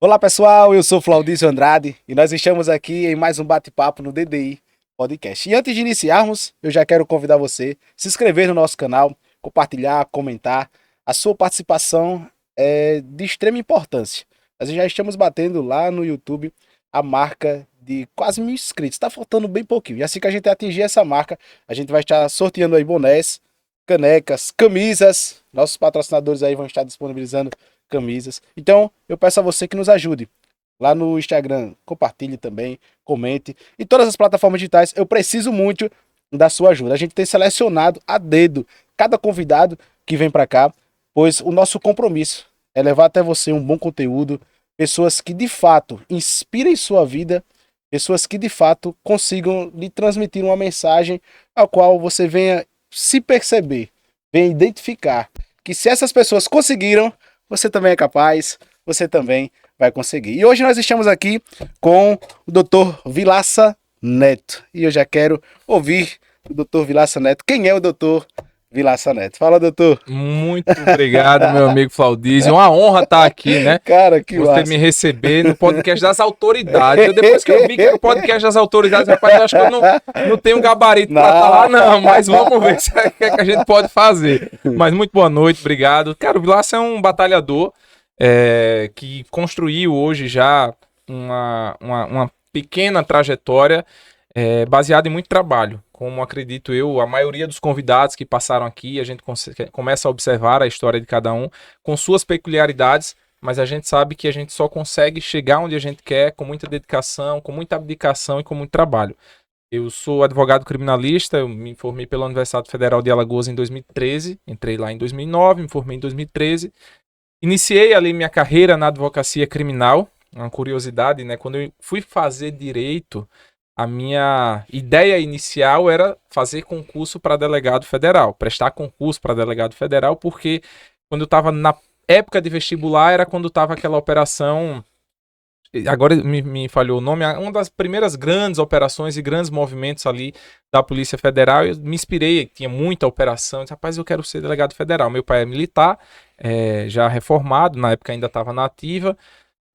Olá pessoal, eu sou Flaudício Andrade e nós estamos aqui em mais um bate-papo no DDI Podcast. E antes de iniciarmos, eu já quero convidar você a se inscrever no nosso canal, compartilhar, comentar. A sua participação é de extrema importância. Nós já estamos batendo lá no YouTube a marca de quase 1.000 inscritos. Está faltando bem pouquinho. E assim que a gente atingir essa marca, a gente vai estar sorteando aí bonés, canecas, camisas. Nossos patrocinadores aí vão estar disponibilizando camisas. Então, eu peço a você que nos ajude. Lá no Instagram, compartilhe também, comente. E todas as plataformas digitais, eu preciso muito da sua ajuda. A gente tem selecionado a dedo cada convidado que vem para cá, pois o nosso compromisso é levar até você um bom conteúdo, pessoas que de fato inspirem sua vida, pessoas que de fato consigam lhe transmitir uma mensagem a qual você venha se perceber, venha identificar que se essas pessoas conseguiram, você também é capaz, você também vai conseguir. E hoje nós estamos aqui com o Dr. Vilaça Neto. E eu já quero ouvir o Dr. Vilaça Neto. Quem é o Dr. Vilaça Neto? Fala, doutor. Muito obrigado, meu amigo Flaudísio. Uma honra estar aqui, né? Cara, que Você massa. me receber no podcast das autoridades. Depois que eu vi que era o podcast das autoridades, rapaz, eu acho que eu não tenho gabarito para estar lá, não. Mas vamos ver o que a gente pode fazer. Mas muito boa noite, obrigado. Cara, o Vilaça é um batalhador que construiu hoje já uma pequena trajetória baseada em muito trabalho. Como acredito eu, a maioria dos convidados que passaram aqui, a gente começa a observar a história de cada um com suas peculiaridades, mas a gente sabe que a gente só consegue chegar onde a gente quer com muita dedicação, com muita abdicação e com muito trabalho. Eu sou advogado criminalista, eu me formei pela Universidade Federal de Alagoas em 2013, entrei lá em 2009, me formei em 2013. Iniciei ali minha carreira na advocacia criminal, uma curiosidade, né? Quando eu fui fazer direito, a minha ideia inicial era fazer concurso para delegado federal, prestar concurso para delegado federal, porque quando eu estava na época de vestibular era quando estava aquela operação, agora me falhou o nome, uma das primeiras grandes operações e grandes movimentos ali da Polícia Federal. Eu me inspirei, tinha muita operação, disse, rapaz, eu quero ser delegado federal. Meu pai é militar, já reformado, na época ainda estava na ativa.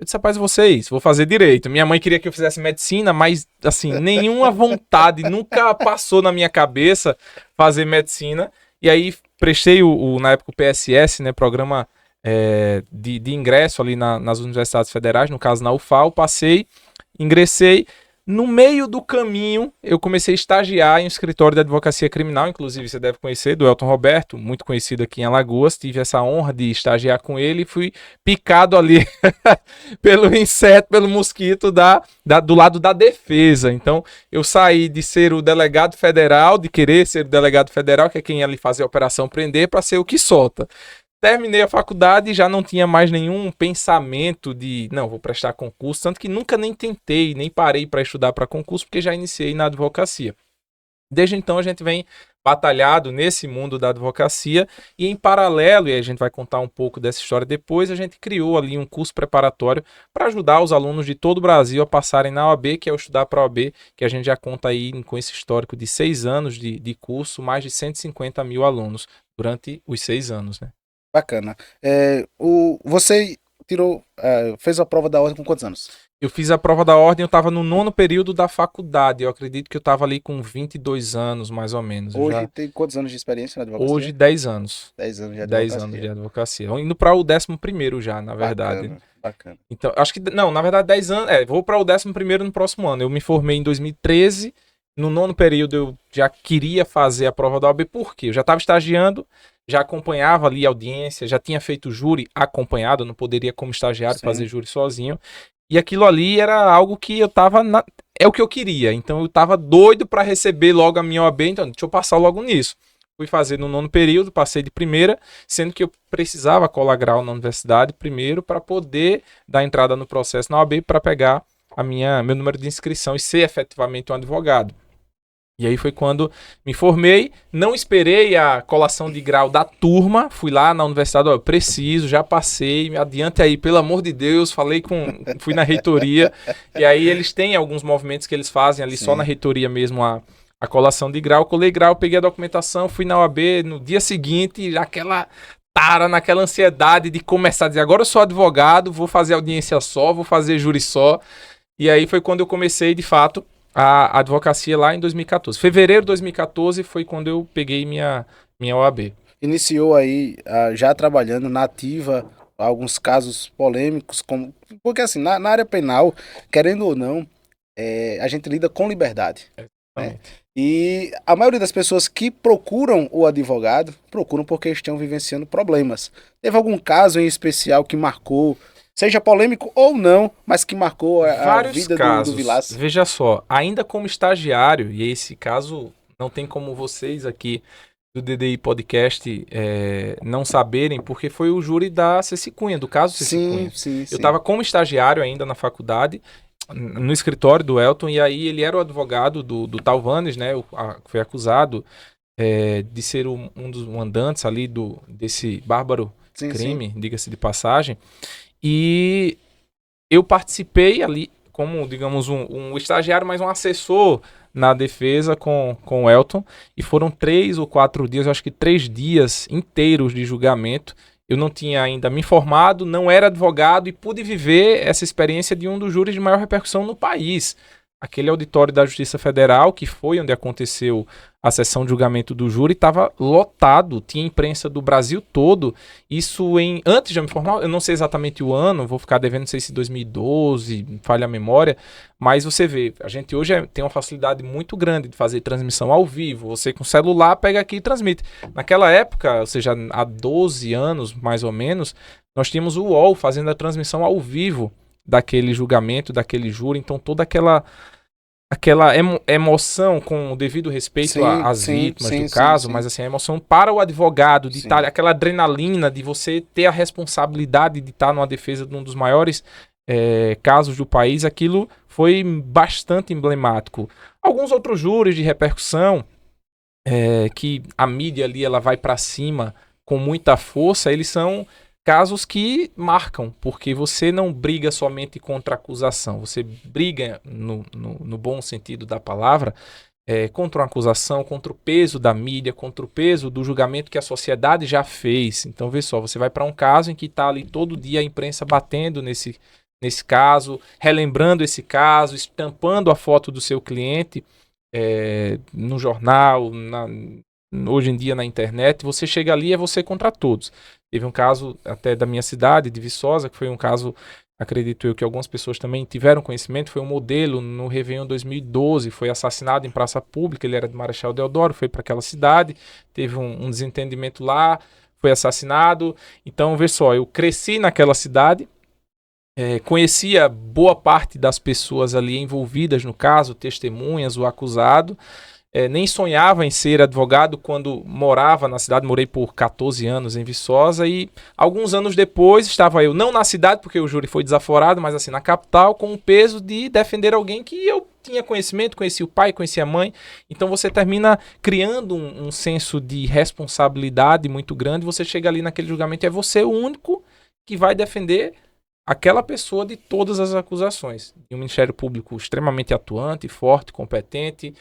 Eu disse, rapaz, vou fazer direito. Minha mãe queria que eu fizesse medicina, mas, assim, nenhuma vontade, nunca passou na minha cabeça fazer medicina. E aí, prestei, na época, o PSS, né, programa de ingresso ali nas universidades federais, no caso na UFAL, passei, ingressei. No meio do caminho, eu comecei a estagiar em um escritório de advocacia criminal, inclusive você deve conhecer, do Elton Roberto, muito conhecido aqui em Alagoas. Tive essa honra de estagiar com ele e fui picado ali pelo inseto, pelo mosquito do lado da defesa. Então, eu saí de ser o delegado federal, de querer ser o delegado federal, que é quem ia ali fazer a operação prender, para ser o que solta. Terminei a faculdade e já não tinha mais nenhum pensamento de, não, vou prestar concurso, tanto que nunca nem tentei, nem parei para estudar para concurso, porque já iniciei na advocacia. Desde então a gente vem batalhado nesse mundo da advocacia e em paralelo, e a gente vai contar um pouco dessa história depois, a gente criou ali um curso preparatório para ajudar os alunos de todo o Brasil a passarem na OAB, que é o Estudar para a OAB, que a gente já conta aí com esse histórico de 6 anos de curso, mais de 150 mil alunos durante os 6 anos, né? Bacana. Você fez a prova da ordem com quantos anos? Eu fiz a prova da ordem, eu estava no 9º período da faculdade. Eu acredito que eu estava ali com 22 anos, mais ou menos. Hoje tem quantos anos de experiência na advocacia? Hoje, 10 anos. 10 anos de 10 advocacia. anos de advocacia. Indo para o 11º já, na verdade. Bacana. Então, acho que, não, na verdade, 10 anos. Vou para o 11º no próximo ano. Eu me formei em 2013. No 9º período eu já queria fazer a prova da OAB, por quê? Eu já estava estagiando, já acompanhava ali a audiência, já tinha feito júri acompanhado, não poderia como estagiário fazer júri sozinho. E aquilo ali era algo que eu tava é o que eu queria. Então eu tava doido para receber logo a minha OAB, então deixa eu passar logo nisso. Fui fazer no 9º período, passei de primeira, sendo que eu precisava colar grau na universidade primeiro para poder dar entrada no processo na OAB para pegar meu número de inscrição e ser efetivamente um advogado. E aí foi quando me formei, não esperei a colação de grau da turma, fui lá na universidade, eu preciso, já passei, me adiante aí, pelo amor de Deus, fui na reitoria, e aí eles têm alguns movimentos que eles fazem ali, só na reitoria mesmo, a colação de grau, colei grau, peguei a documentação, fui na OAB, no dia seguinte, aquela tara, naquela ansiedade de começar a dizer, agora eu sou advogado, vou fazer audiência só, vou fazer júri só. E aí foi quando eu comecei, de fato, a advocacia lá em 2014. Fevereiro de 2014 foi quando eu peguei minha OAB. Iniciou aí já trabalhando na ativa alguns casos polêmicos, porque assim, na área penal, querendo ou não, a gente lida com liberdade. Né? E a maioria das pessoas que procuram o advogado, procuram porque estão vivenciando problemas. Teve algum caso em especial que marcou, seja polêmico ou não, mas que marcou a vida do Vilaça? Veja só, ainda como estagiário, e esse caso não tem como vocês aqui do DDI Podcast não saberem, porque foi o júri da Ceci Cunha, do caso Ceci Cunha. Sim. Eu estava como estagiário ainda na faculdade, no escritório do Elton, e aí ele era o advogado do Talvanes, né, que foi acusado de ser um dos mandantes ali desse bárbaro crime, diga-se de passagem, e eu participei ali como, digamos, um estagiário, mas um assessor na defesa com o Elton, e foram 3 ou 4 dias, eu acho que 3 dias inteiros de julgamento. Eu não tinha ainda me formado, não era advogado e pude viver essa experiência de um dos júris de maior repercussão no país. Aquele auditório da Justiça Federal, que foi onde aconteceu a sessão de julgamento do júri, estava lotado, tinha imprensa do Brasil todo. Isso antes de eu me formar, eu não sei exatamente o ano, vou ficar devendo, não sei se 2012, falha a memória, mas você vê, a gente hoje tem uma facilidade muito grande de fazer transmissão ao vivo, você com celular pega aqui e transmite. Naquela época, ou seja, há 12 anos mais ou menos, nós tínhamos o UOL fazendo a transmissão ao vivo daquele julgamento, daquele júri, então toda aquela emoção, com o devido respeito às vítimas do caso, mas assim, a emoção para o advogado, de estar, aquela adrenalina de você ter a responsabilidade de estar numa defesa de um dos maiores casos do país, aquilo foi bastante emblemático. Alguns outros júris de repercussão, que a mídia ali ela vai para cima com muita força, eles são casos que marcam, porque você não briga somente contra a acusação, você briga, no bom sentido da palavra, contra uma acusação, contra o peso da mídia, contra o peso do julgamento que a sociedade já fez. Então, vê só, você vai para um caso em que está ali todo dia a imprensa batendo nesse caso, relembrando esse caso, estampando a foto do seu cliente no jornal, hoje em dia na internet, você chega ali e é você contra todos. Teve um caso até da minha cidade, de Viçosa, que foi um caso, acredito eu, que algumas pessoas também tiveram conhecimento, foi um modelo no Réveillon 2012, foi assassinado em praça pública, ele era de Marechal Deodoro, foi para aquela cidade, teve um desentendimento lá, foi assassinado. Então, vê só, eu cresci naquela cidade, conhecia boa parte das pessoas ali envolvidas no caso, testemunhas, o acusado, nem sonhava em ser advogado quando morava na cidade, morei por 14 anos em Viçosa, e alguns anos depois estava eu, não na cidade, porque o júri foi desaforado, mas assim, na capital, com o peso de defender alguém que eu tinha conhecimento, conhecia o pai, conhecia a mãe. Então você termina criando um senso de responsabilidade muito grande, você chega ali naquele julgamento, é você o único que vai defender aquela pessoa de todas as acusações. E um Ministério Público extremamente atuante, forte, competente,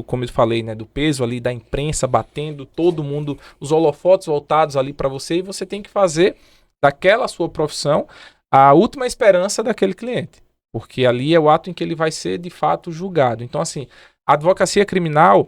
como eu falei, né, do peso ali da imprensa batendo, todo mundo, os holofotes voltados ali para você, e você tem que fazer daquela sua profissão a última esperança daquele cliente, porque ali é o ato em que ele vai ser de fato julgado. Então, assim, a advocacia criminal,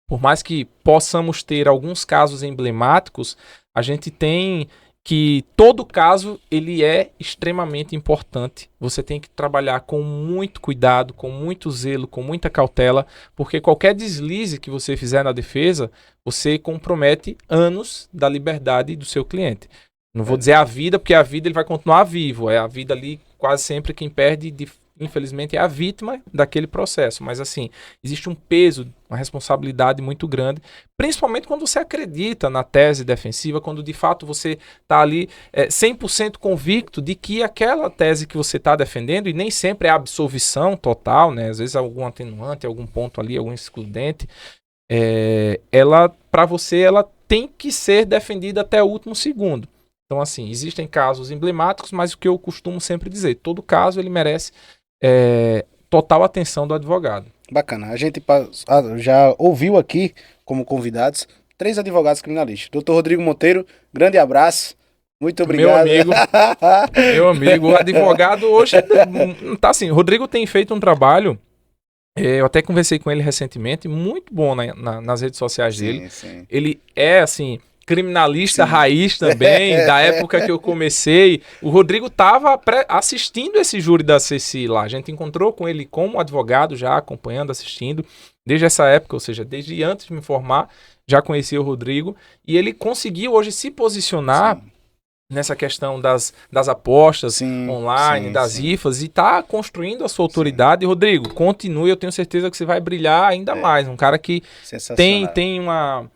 por mais que possamos ter alguns casos emblemáticos, a gente tem que todo caso ele é extremamente importante. Você tem que trabalhar com muito cuidado, com muito zelo, com muita cautela, porque qualquer deslize que você fizer na defesa, você compromete anos da liberdade do seu cliente. Não vou dizer a vida, porque a vida ele vai continuar vivo. É a vida ali, quase sempre quem perde, infelizmente, é a vítima daquele processo. Mas assim, existe um peso, uma responsabilidade muito grande, principalmente quando você acredita na tese defensiva, quando de fato você está ali 100% convicto de que aquela tese que você está defendendo, e nem sempre é absolvição total, né? Às vezes algum atenuante, algum ponto ali, algum excludente, ela, para você, ela tem que ser defendida até o último segundo. Então, assim, existem casos emblemáticos, mas o que eu costumo sempre dizer, todo caso ele merece total atenção do advogado. Bacana. A gente já ouviu aqui, como convidados, 3 advogados criminalistas. Doutor Rodrigo Monteiro, grande abraço. Muito Meu obrigado. amigo, o advogado hoje tá assim, o Rodrigo tem feito um trabalho, eu até conversei com ele recentemente, muito bom nas redes sociais dele. Sim. Ele é, assim, criminalista raiz também, da época que eu comecei. O Rodrigo estava assistindo esse júri da CCI lá. A gente encontrou com ele como advogado, já acompanhando, assistindo, desde essa época, ou seja, desde antes de me formar, já conhecia o Rodrigo. E ele conseguiu hoje se posicionar nessa questão das apostas online, das rifas, e tá construindo a sua autoridade. E, Rodrigo, continue, eu tenho certeza que você vai brilhar ainda mais. Um cara que tem uma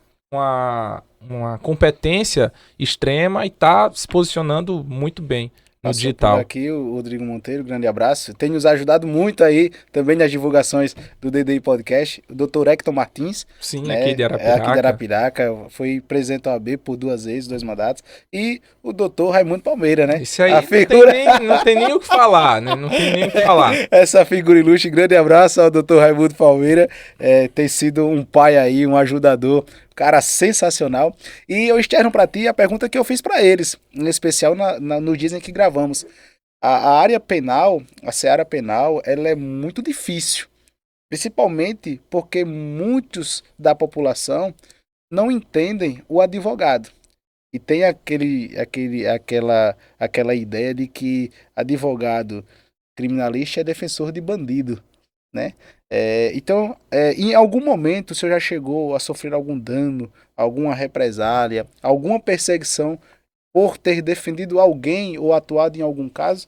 competência extrema e tá se posicionando muito bem no digital. Aqui o Rodrigo Monteiro, grande abraço. Tem nos ajudado muito aí também nas divulgações do DDI Podcast. O Dr. Hector Martins. Sim, né? aqui de Arapiraca. Aqui de Arapiraca. Foi presidente da OAB por 2 vezes, 2 mandatos. E o Dr. Raimundo Palmeira, né? Isso aí, não tem nem o que falar, né? Não tem nem o que falar. Essa figura ilustre. Grande abraço ao Dr. Raimundo Palmeira. Tem sido um pai aí, um ajudador. Cara sensacional. E eu externo para ti a pergunta que eu fiz para eles, em especial no dia em que gravamos. A área penal, a seara penal, ela é muito difícil. Principalmente porque muitos da população não entendem o advogado. E tem aquela ideia de que advogado criminalista é defensor de bandido, né? Então, em algum momento, o senhor já chegou a sofrer algum dano, alguma represália, alguma perseguição por ter defendido alguém ou atuado em algum caso?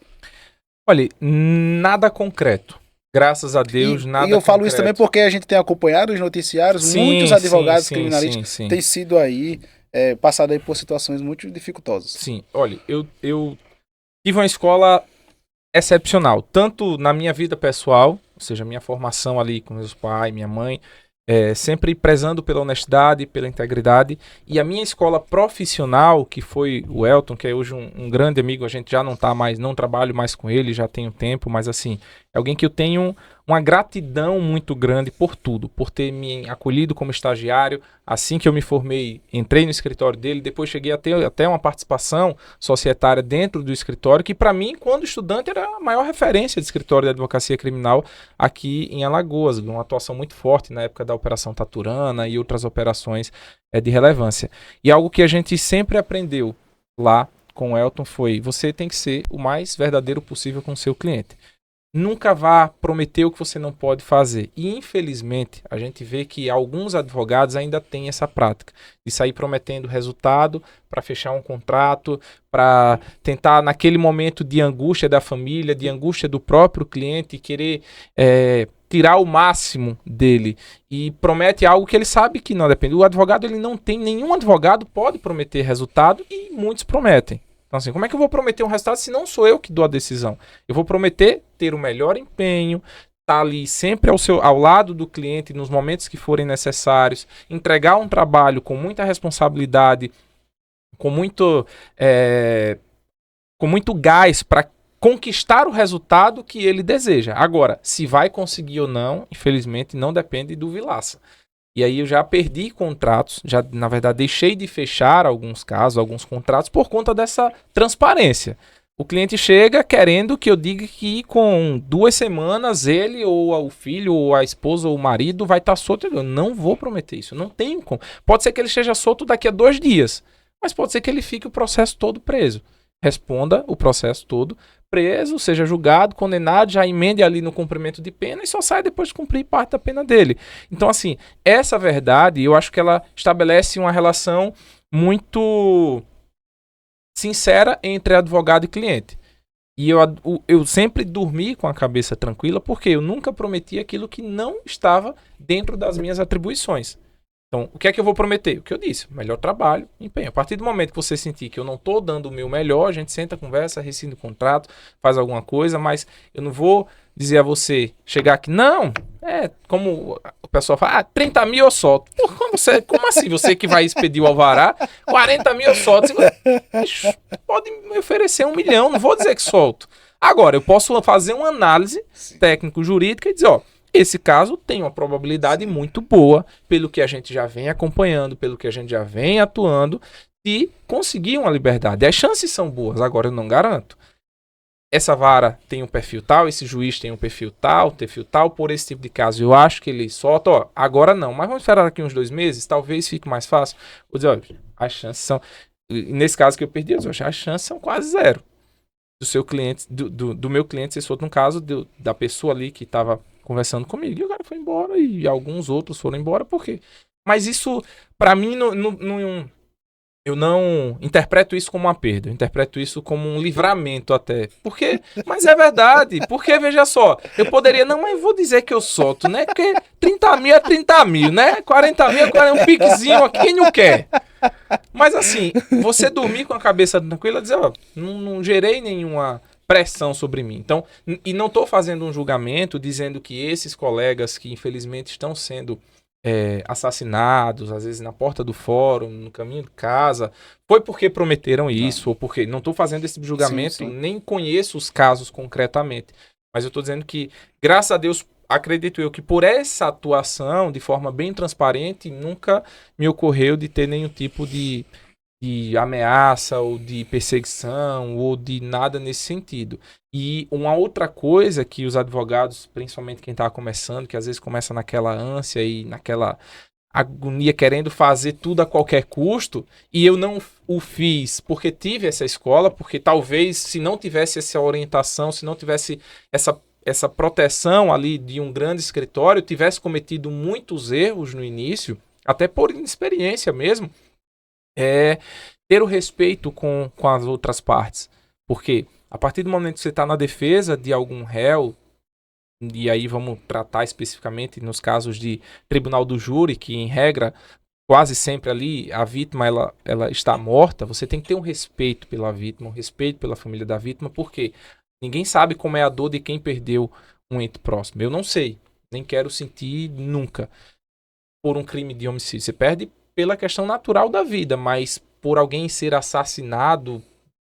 Olha, nada concreto. Graças a Deus, nada concreto. E eu falo isso também porque a gente tem acompanhado os noticiários, muitos advogados criminalistas têm sido aí, passado aí por situações muito dificultosas. Sim, olha, eu tive uma escola excepcional, tanto na minha vida pessoal, ou seja, minha formação ali com meus pais, minha mãe, sempre prezando pela honestidade, pela integridade, e a minha escola profissional, que foi o Elton, que é hoje um grande amigo, a gente já não trabalho mais com ele, já tenho tempo, mas assim, é alguém que eu tenho uma gratidão muito grande por tudo, por ter me acolhido como estagiário. Assim que eu me formei, entrei no escritório dele, depois cheguei a ter até uma participação societária dentro do escritório, que para mim, quando estudante, era a maior referência de escritório de advocacia criminal aqui em Alagoas, uma atuação muito forte na época da Operação Taturana e outras operações de relevância. E algo que a gente sempre aprendeu lá com o Elton foi: você tem que ser o mais verdadeiro possível com o seu cliente. Nunca vá prometer o que você não pode fazer. E, infelizmente, a gente vê que alguns advogados ainda têm essa prática de sair prometendo resultado para fechar um contrato, para tentar, naquele momento de angústia da família, de angústia do próprio cliente, querer tirar o máximo dele. E promete algo que ele sabe que não depende. O advogado, ele não tem, nenhum advogado pode prometer resultado, e muitos prometem. Então, assim, como é que eu vou prometer um resultado se não sou eu que dou a decisão? Eu vou prometer ter o melhor empenho, estar ali sempre ao lado do cliente nos momentos que forem necessários, entregar um trabalho com muita responsabilidade, com muito gás para conquistar o resultado que ele deseja. Agora, se vai conseguir ou não, infelizmente, não depende do Vilaça. E aí eu já perdi contratos, já na verdade deixei de fechar alguns casos, alguns contratos por conta dessa transparência. O cliente chega querendo que eu diga que com 2 semanas ele ou o filho ou a esposa ou o marido vai estar solto. Eu não vou prometer isso, não tenho como. Pode ser que ele esteja solto daqui a 2 dias, mas pode ser que ele fique o processo todo preso. Responda o processo todo preso, seja julgado, condenado, já emende ali no cumprimento de pena e só sai depois de cumprir parte da pena dele. Então, assim, essa verdade, eu acho que ela estabelece uma relação muito sincera entre advogado e cliente. E eu sempre dormi com a cabeça tranquila, porque eu nunca prometi aquilo que não estava dentro das minhas atribuições. Então, o que é que eu vou prometer? O que eu disse, melhor trabalho, empenho. A partir do momento que você sentir que eu não estou dando o meu melhor, a gente senta, conversa, rescinde o contrato, faz alguma coisa, mas eu não vou dizer a você, chegar aqui, não, como o pessoal fala, 30 mil eu solto. Pô, como assim? Você que vai expedir o alvará, 40 mil eu solto. Você pode me oferecer 1 milhão, não vou dizer que solto. Agora, eu posso fazer uma análise técnico-jurídica e dizer, ó, Esse caso tem uma probabilidade muito boa, pelo que a gente já vem acompanhando, pelo que a gente já vem atuando, de conseguir uma liberdade. As chances são boas, agora eu não garanto. Essa vara tem um perfil tal, esse juiz tem um perfil tal, por esse tipo de caso. Eu acho que ele solta, ó, agora não, mas vamos esperar aqui uns 2 meses, talvez fique mais fácil. Vou dizer, olha, as chances são... Nesse caso que eu perdi, as chances são quase zero. Do seu cliente, do meu cliente ser solto, no caso da pessoa ali que estava conversando comigo. E o cara foi embora e alguns outros foram embora, por quê? Mas isso, pra mim, eu não interpreto isso como uma perda, eu interpreto isso como um livramento até. Porque, mas é verdade, porque veja só, eu poderia, não, mas vou dizer que eu solto, né? Porque 30 mil é 30 mil, né? 40 mil é um piquezinho aqui, quem não quer? Mas assim, você dormir com a cabeça tranquila, dizer, ó, não gerei nenhuma pressão sobre mim. Então, e não estou fazendo um julgamento dizendo que esses colegas que infelizmente estão sendo assassinados, às vezes na porta do fórum, no caminho de casa, foi porque prometeram isso, ou porque... Não estou fazendo esse julgamento, sim. Nem conheço os casos concretamente, mas eu estou dizendo que, graças a Deus, acredito eu que por essa atuação, de forma bem transparente, nunca me ocorreu de ter nenhum tipo de ameaça, ou de perseguição, ou de nada nesse sentido. E uma outra coisa que os advogados, principalmente quem está começando, que às vezes começa naquela ânsia e naquela agonia, querendo fazer tudo a qualquer custo, e eu não o fiz porque tive essa escola, porque talvez se não tivesse essa orientação, se não tivesse essa proteção ali de um grande escritório, tivesse cometido muitos erros no início, até por inexperiência mesmo, ter o respeito com as outras partes. Porque a partir do momento que você está na defesa de algum réu, e aí vamos tratar especificamente nos casos de tribunal do júri, que em regra, quase sempre ali, a vítima ela está morta, você tem que ter um respeito pela vítima, um respeito pela família da vítima, porque ninguém sabe como é a dor de quem perdeu um ente próximo. Eu não sei, nem quero sentir nunca por um crime de homicídio. Você perde pela questão natural da vida, mas por alguém ser assassinado,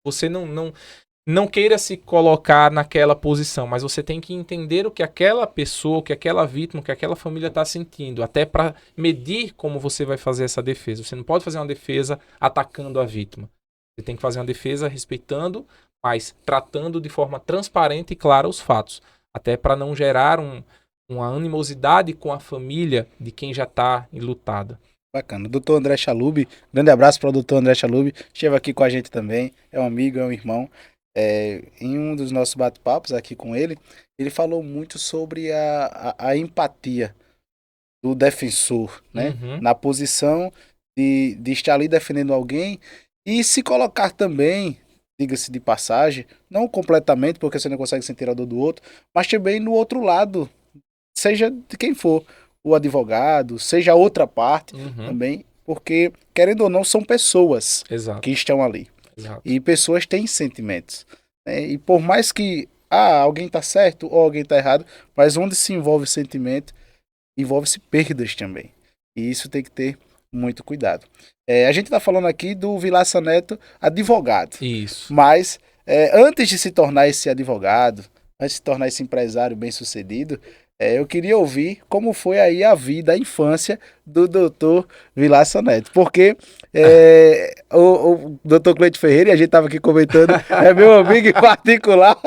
você não queira se colocar naquela posição, mas você tem que entender o que aquela pessoa, o que aquela vítima, o que aquela família está sentindo, até para medir como você vai fazer essa defesa. Você não pode fazer uma defesa atacando a vítima. Você tem que fazer uma defesa respeitando, mas tratando de forma transparente e clara os fatos, até para não gerar uma animosidade com a família de quem já está enlutada. Bacana. O doutor André Chalub, grande abraço para o doutor André Chalub, esteve aqui com a gente também, é um amigo, é um irmão. Em um dos nossos bate-papos aqui com ele, ele falou muito sobre a empatia do defensor, né? Uhum. Na posição de estar ali defendendo alguém e se colocar também, diga-se de passagem, não completamente, porque você não consegue sentir a dor do outro, mas também no outro lado, seja de quem for, o advogado, seja a outra parte também, porque, querendo ou não, são pessoas que estão ali. Exato. E pessoas têm sentimentos, né? E por mais que alguém tá certo ou alguém tá errado, mas onde se envolve sentimento, envolve-se perdas também. E isso tem que ter muito cuidado. A gente tá falando aqui do Vilaça Neto, advogado. Isso. Mas antes de se tornar esse advogado, antes de se tornar esse empresário bem-sucedido, eu queria ouvir como foi aí a vida, a infância do doutor Vilaça Neto. Porque o doutor Cleiton Ferreira, e a gente estava aqui comentando, é meu amigo em particular,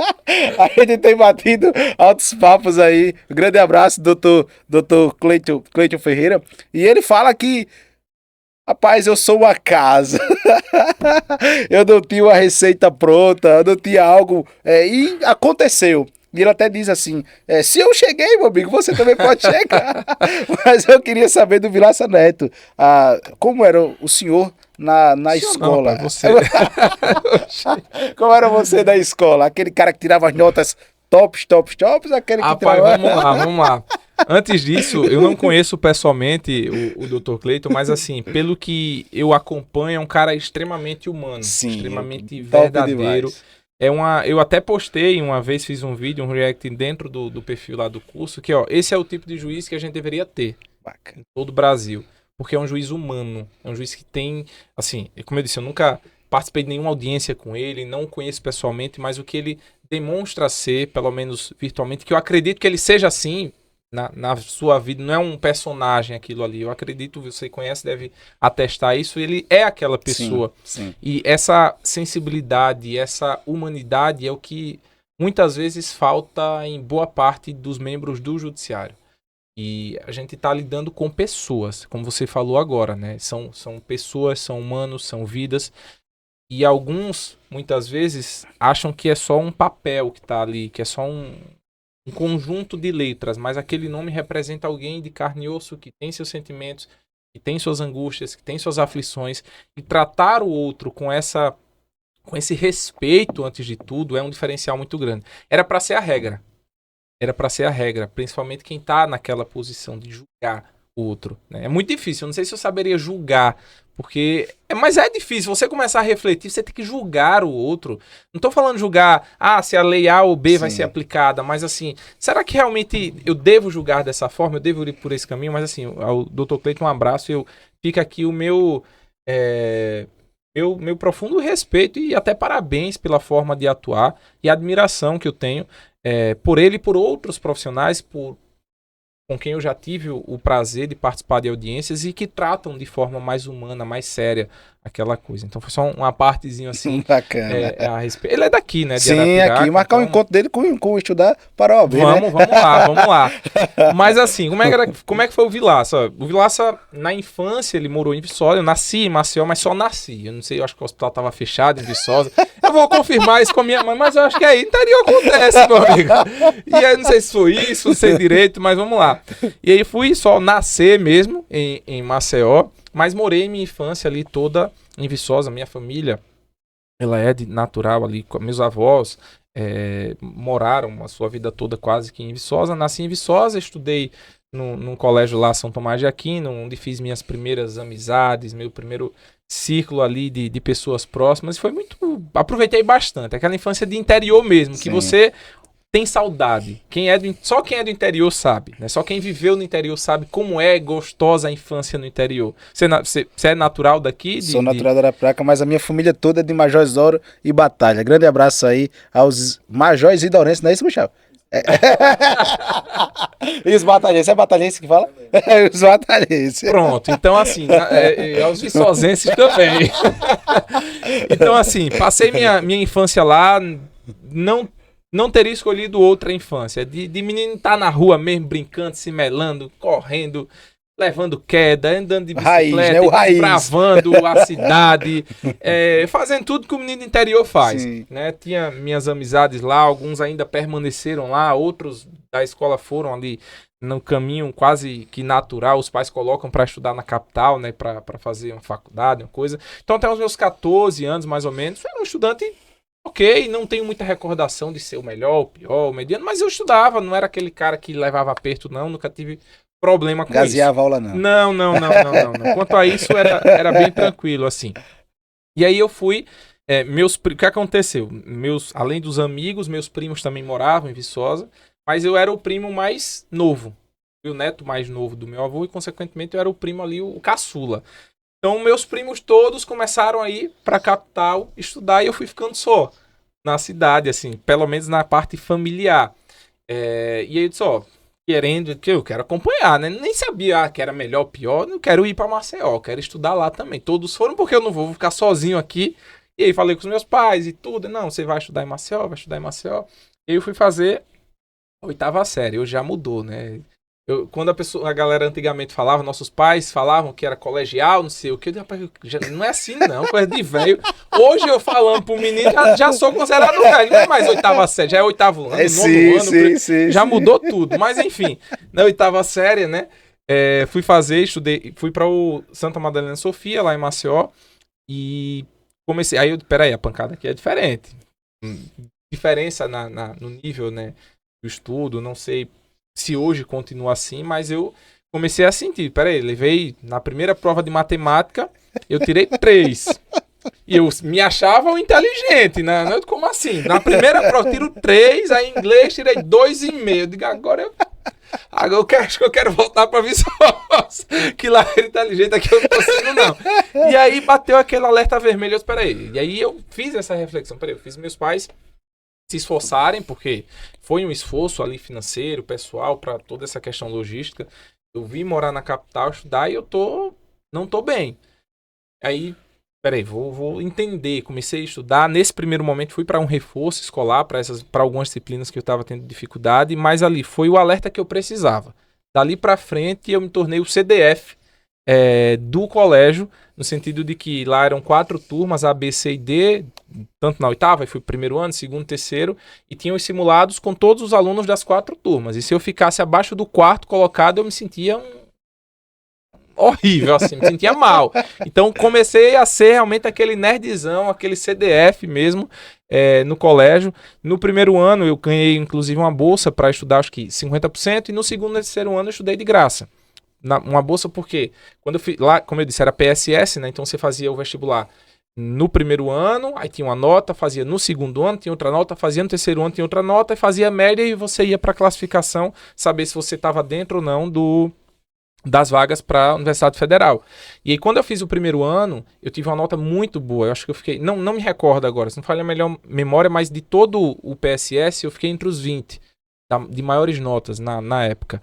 a gente tem batido altos papos aí. Um grande abraço, doutor Cleiton Ferreira. E ele fala que, rapaz, eu sou uma casa. Eu não tinha uma receita pronta, eu não tinha algo. E aconteceu. E ele até diz assim, se eu cheguei, meu amigo, você também pode chegar. Mas eu queria saber do Vilaça Neto, como era o senhor na escola? Não, você. Como era você na escola? Aquele cara que tirava as notas tops, aquele que tirava... Vamos lá. Antes disso, eu não conheço pessoalmente o Dr. Cleiton, mas assim, pelo que eu acompanho, é um cara extremamente humano, extremamente verdadeiro. Demais. Eu até postei uma vez, fiz um vídeo, um react dentro do perfil lá do curso, que esse é o tipo de juiz que a gente deveria ter em todo o Brasil, porque é um juiz humano, é um juiz que tem, assim, como eu disse, eu nunca participei de nenhuma audiência com ele, não o conheço pessoalmente, mas o que ele demonstra ser, pelo menos virtualmente, que eu acredito que ele seja assim, na sua vida, não é um personagem aquilo ali. Eu acredito, você conhece, deve atestar isso, ele é aquela pessoa. Sim. E essa sensibilidade, essa humanidade é o que muitas vezes falta em boa parte dos membros do judiciário. E a gente está lidando com pessoas, como você falou agora, né? São pessoas, são humanos, são vidas. E alguns, muitas vezes, acham que é só um papel que está ali, que é só um conjunto de letras, mas aquele nome representa alguém de carne e osso que tem seus sentimentos, que tem suas angústias, que tem suas aflições. E tratar o outro com esse respeito, antes de tudo, é um diferencial muito grande. Era para ser a regra. Era para ser a regra, principalmente quem está naquela posição de julgar o outro, né? É muito difícil, eu não sei se eu saberia julgar, porque mas é difícil, você começar a refletir, você tem que julgar o outro. Não estou falando julgar, se a lei A ou B vai ser aplicada, mas assim, será que realmente eu devo julgar dessa forma, eu devo ir por esse caminho? Mas assim, ao Dr. Cleiton, um abraço, fica aqui o meu profundo respeito e até parabéns pela forma de atuar e admiração que eu tenho por ele e por outros profissionais com quem eu já tive o prazer de participar de audiências e que tratam de forma mais humana, mais séria aquela coisa. Então foi só uma partezinha assim. Bacana. A respeito. Ele é daqui, né? De Sim, Arapiraca, aqui. Marcar então... um encontro dele com estudar para a OAB, vamos lá. Mas assim, como é que foi o Vilaça? O Vilaça, na infância, ele morou em Viçosa. Eu nasci em Maceió, mas só nasci. Eu não sei, eu acho que o hospital estava fechado em Viçosa. Eu vou confirmar isso com a minha mãe, mas eu acho que aí interior acontece, meu amigo. E aí, não sei se foi isso, não sei direito, mas vamos lá. E aí fui só nascer mesmo em Maceió, mas morei minha infância ali toda em Viçosa. Minha família, ela é de natural ali, meus avós moraram a sua vida toda quase que em Viçosa. Nasci em Viçosa, estudei num colégio lá, São Tomás de Aquino, onde fiz minhas primeiras amizades, meu primeiro círculo ali de pessoas próximas. E foi muito... Aproveitei bastante. Aquela infância de interior mesmo, Sim. que você... tem saudade. Só quem é do interior sabe, né? Só quem viveu no interior sabe como é gostosa a infância no interior. Você é natural daqui? Sou natural da Arapiraca, mas a minha família toda é de Major Isidoro e Batalha. Grande abraço aí aos Major Isidorenses, não é isso, Gustavo? E os batalhenses, é batalhense que fala? Os batalhenses. Pronto, então assim, aos viçosenses também. Então assim, passei minha infância lá, não teria escolhido outra infância. De menino estar na rua mesmo, brincando, se melando, correndo, levando queda, andando de bicicleta, bravando a cidade, fazendo tudo que o menino do interior faz. Né? Tinha minhas amizades lá, alguns ainda permaneceram lá, outros da escola foram ali no caminho quase que natural, os pais colocam para estudar na capital, né, para fazer uma faculdade, uma coisa. Então até os meus 14 anos, mais ou menos, eu era um estudante... Ok, não tenho muita recordação de ser o melhor, o pior, o mediano, mas eu estudava, não era aquele cara que levava aperto, não, nunca tive problema com isso. Gazeava aula, não. Não. Quanto a isso, era bem tranquilo, assim. E aí eu fui, o que aconteceu? Além dos amigos, meus primos também moravam em Viçosa, mas eu era o primo mais novo, o neto mais novo do meu avô, e consequentemente eu era o primo ali, o caçula. Então, meus primos todos começaram a ir para a capital estudar e eu fui ficando só na cidade, assim, pelo menos na parte familiar. E aí eu disse, querendo, que eu quero acompanhar, né? Nem sabia que era melhor ou pior, não quero ir para Maceió, quero estudar lá também. Todos foram porque eu não vou ficar sozinho aqui. E aí falei com os meus pais e tudo. Não, você vai estudar em Maceió, vai estudar em Maceió. E aí eu fui fazer a 8ª série, hoje já mudou, né? Quando a galera antigamente falava, nossos pais falavam que era colegial, não sei o que, não é assim não, coisa de velho. Hoje eu falando pro menino, já sou considerado velho, não é mais 8ª série, já é 8º ano, 9º ano, já mudou tudo. Mas enfim, na 8ª série, né, fui fui para o Santa Madalena Sofia, lá em Maceió, e comecei, peraí, a pancada aqui é diferente. Diferença no nível, né, do estudo, não sei se hoje continua assim, mas eu comecei a sentir, levei na primeira prova de matemática, eu tirei 3. E eu me achava um inteligente, né? Como assim? Na primeira prova eu tiro 3, aí em inglês tirei 2,5. Eu digo, agora acho que eu quero voltar para Viçosa, que lá era inteligente, aqui eu não tô sendo não. E aí bateu aquele alerta vermelho, e aí eu fiz essa reflexão, eu fiz meus pais se esforçarem, porque foi um esforço ali financeiro, pessoal, para toda essa questão logística. Eu vim morar na capital, estudar e não tô bem. Aí, peraí, vou entender. Comecei a estudar. Nesse primeiro momento, fui para um reforço escolar, para algumas disciplinas que eu estava tendo dificuldade, mas ali foi o alerta que eu precisava. Dali para frente, eu me tornei o CDF do colégio, no sentido de que lá eram 4 turmas, A, B, C e D, tanto na oitava, aí fui primeiro ano, segundo, terceiro, e tinham os simulados com todos os alunos das 4 turmas. E se eu ficasse abaixo do quarto colocado, eu me sentia horrível, assim, me sentia mal. Então comecei a ser realmente aquele nerdzão, aquele CDF mesmo, no colégio. No primeiro ano eu ganhei inclusive uma bolsa para estudar, acho que 50%, e no segundo e terceiro ano eu estudei de graça. Uma bolsa porque, quando eu fui lá, como eu disse, era PSS, né? Então você fazia o vestibular no primeiro ano, aí tinha uma nota, fazia no segundo ano, tinha outra nota, fazia no terceiro ano, tinha outra nota, e fazia a média e você ia para a classificação, saber se você estava dentro ou não das vagas para a Universidade Federal. E aí, quando eu fiz o primeiro ano, eu tive uma nota muito boa. Eu acho que eu fiquei... Não me recordo agora, se não falha a melhor memória, mas de todo o PSS, eu fiquei entre os 20 de maiores notas na época.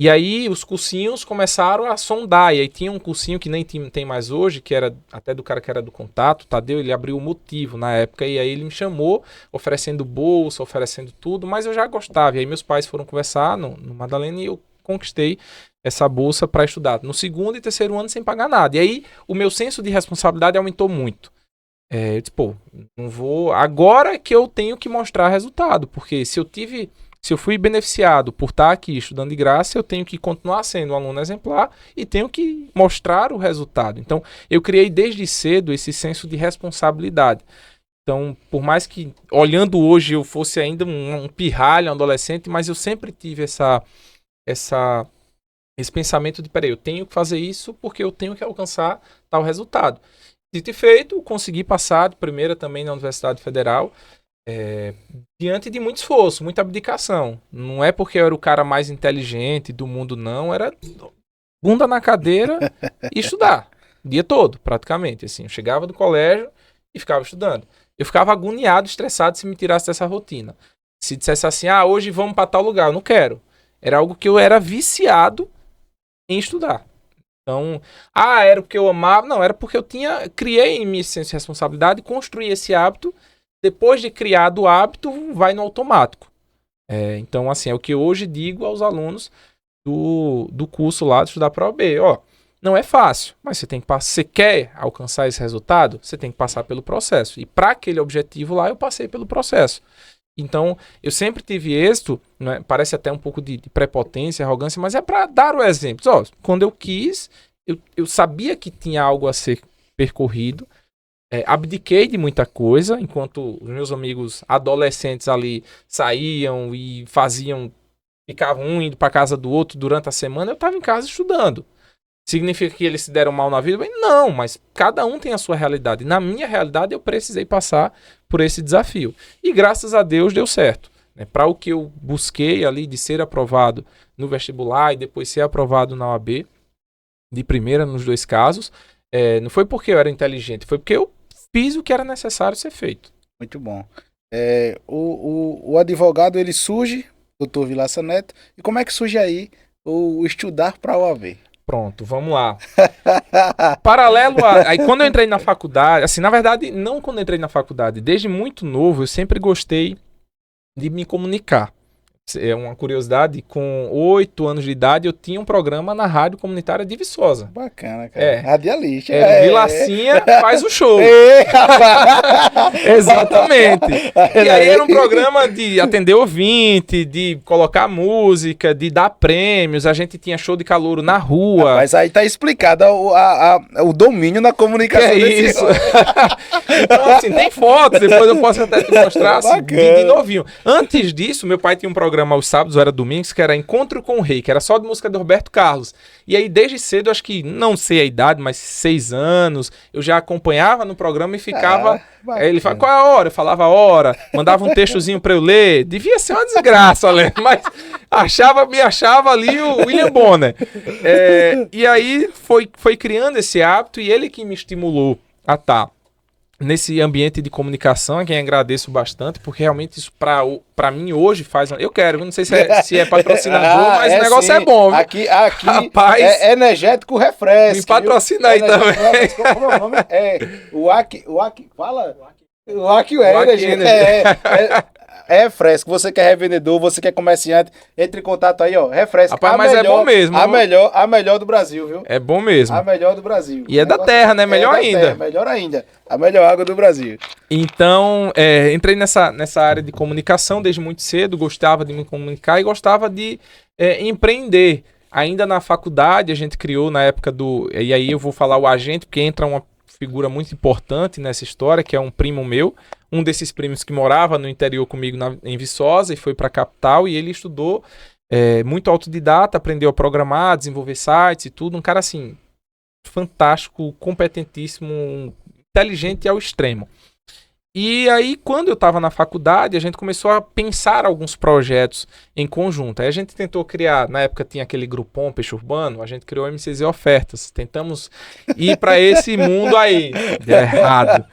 E aí, os cursinhos começaram a sondar. E aí, tinha um cursinho que nem tem mais hoje, que era até do cara que era do Contato, Tadeu, ele abriu o Motivo na época. E aí, ele me chamou, oferecendo bolsa, oferecendo tudo, mas eu já gostava. E aí, meus pais foram conversar no Madalena e eu conquistei essa bolsa para estudar no segundo e terceiro ano sem pagar nada. E aí, o meu senso de responsabilidade aumentou muito. Eu disse, não vou... Agora que eu tenho que mostrar resultado, porque se eu fui beneficiado por estar aqui estudando de graça, eu tenho que continuar sendo um aluno exemplar e tenho que mostrar o resultado. Então, eu criei desde cedo esse senso de responsabilidade. Então, por mais que, olhando hoje, eu fosse ainda um pirralho, um adolescente, mas eu sempre tive esse pensamento de, peraí, eu tenho que fazer isso porque eu tenho que alcançar tal resultado. Dito e feito, consegui passar de primeira também na Universidade Federal, diante de muito esforço, muita abdicação. Não é porque eu era o cara mais inteligente do mundo, não. Era bunda na cadeira e estudar. O dia todo, praticamente. Assim, eu chegava do colégio e ficava estudando. Eu ficava agoniado, estressado se me tirasse dessa rotina. Se dissesse assim, hoje vamos para tal lugar, eu não quero. Era algo que eu era viciado em estudar. Então, era porque eu amava. Não, era porque eu criei em mim senso de responsabilidade e construí esse hábito. Depois de criado o hábito, vai no automático. Então, assim, é o que eu hoje digo aos alunos do curso lá de estudar para a OAB. Não é fácil, mas você quer alcançar esse resultado, você tem que passar pelo processo. E para aquele objetivo lá, eu passei pelo processo. Então, eu sempre tive êxito, né? Parece até um pouco de prepotência, arrogância, mas é para dar o exemplo. Quando eu quis, eu sabia que tinha algo a ser percorrido, abdiquei de muita coisa, enquanto os meus amigos adolescentes ali saíam e ficavam um indo para casa do outro durante a semana, eu estava em casa estudando. Significa que eles se deram mal na vida? Bem, não, mas cada um tem a sua realidade. Na minha realidade, eu precisei passar por esse desafio. E graças a Deus deu certo. Para o que eu busquei ali de ser aprovado no vestibular e depois ser aprovado na OAB, de primeira nos 2 casos, não foi porque eu era inteligente, foi porque eu fiz o que era necessário ser feito. Muito bom. O advogado, ele surge, doutor Vilaça Neto, e como é que surge aí o estudar para a OAB? Pronto, vamos lá. Paralelo aí quando eu entrei na faculdade, assim, na verdade, não quando eu entrei na faculdade, desde muito novo, eu sempre gostei de me comunicar. É uma curiosidade, com 8 anos de idade, eu tinha um programa na rádio comunitária de Viçosa. Bacana, cara. Radialista. Vilacinha faz o show. Exatamente. E aí era um programa de atender ouvinte, de colocar música, de dar prêmios. A gente tinha show de calouro na rua. Mas aí tá explicado o domínio na comunicação desse isso. Então, assim, tem fotos, depois eu posso até te mostrar, assim, de novinho. Antes disso, meu pai tinha um programa aos sábados, ou era domingos, que era Encontro com o Rei, que era só de música do Roberto Carlos. E aí, desde cedo, acho que, não sei a idade, mas 6 anos, eu já acompanhava no programa e ficava... ele falava, qual é a hora? Eu falava a hora, mandava um textozinho pra eu ler. Devia ser uma desgraça, mas me achava ali o William Bonner. E aí, foi criando esse hábito e ele que me estimulou a estar nesse ambiente de comunicação, a quem agradeço bastante, porque realmente isso pra mim hoje faz... Eu quero, não sei se é patrocinador, mas o negócio sim. é bom. Viu? Aqui Rapaz, é energético refresco. me patrocina aí também. Como é o nome? O Aki, fala? O Aki Energy. É refresco. Você que é revendedor, você que é comerciante, entre em contato aí, ó. Refresco. Rapaz, mas é bom mesmo. A melhor do Brasil, viu? É bom mesmo. A melhor do Brasil. E é da terra, né? Melhor ainda. Terra, melhor ainda. A melhor água do Brasil. Então, entrei nessa área de comunicação desde muito cedo, gostava de me comunicar e gostava de empreender. Ainda na faculdade, a gente criou na época e aí eu vou falar o agente, porque entra uma figura muito importante nessa história, que é um primo meu, um desses primos que morava no interior comigo em Viçosa e foi para a capital, e ele estudou muito autodidata, aprendeu a programar, desenvolver sites e tudo, um cara assim, fantástico, competentíssimo, inteligente ao extremo. E aí, quando eu estava na faculdade, a gente começou a pensar alguns projetos em conjunto. Aí a gente tentou criar, na época tinha aquele Groupon Peixe Urbano, a gente criou o MCZ Ofertas. Tentamos ir para esse mundo aí. Deu errado.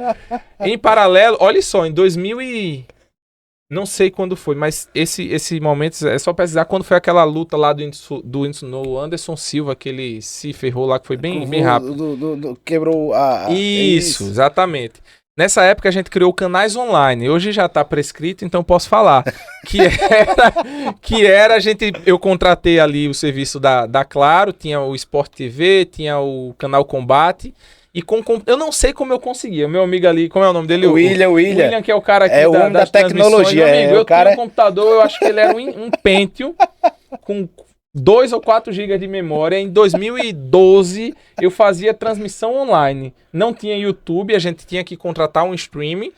Em paralelo, olha só, em 2000 e... Não sei quando foi, mas esse momento, é só pesquisar quando foi aquela luta lá do Anderson Silva, que ele se ferrou lá, que foi bem rápido. Quebrou a... Isso, exatamente. Nessa época a gente criou canais online. Hoje já está prescrito, então posso falar. Eu contratei ali o serviço da Claro, tinha o Sport TV, tinha o canal Combate. E eu não sei como eu consegui. O meu amigo ali, como é o nome dele? O William, que é o cara aqui o homem da tecnologia. Meu amigo, eu tinha um computador, eu acho que ele era um Pentium com 2 ou 4 GB de memória. Em 2012, eu fazia transmissão online. Não tinha YouTube, a gente tinha que contratar um streaming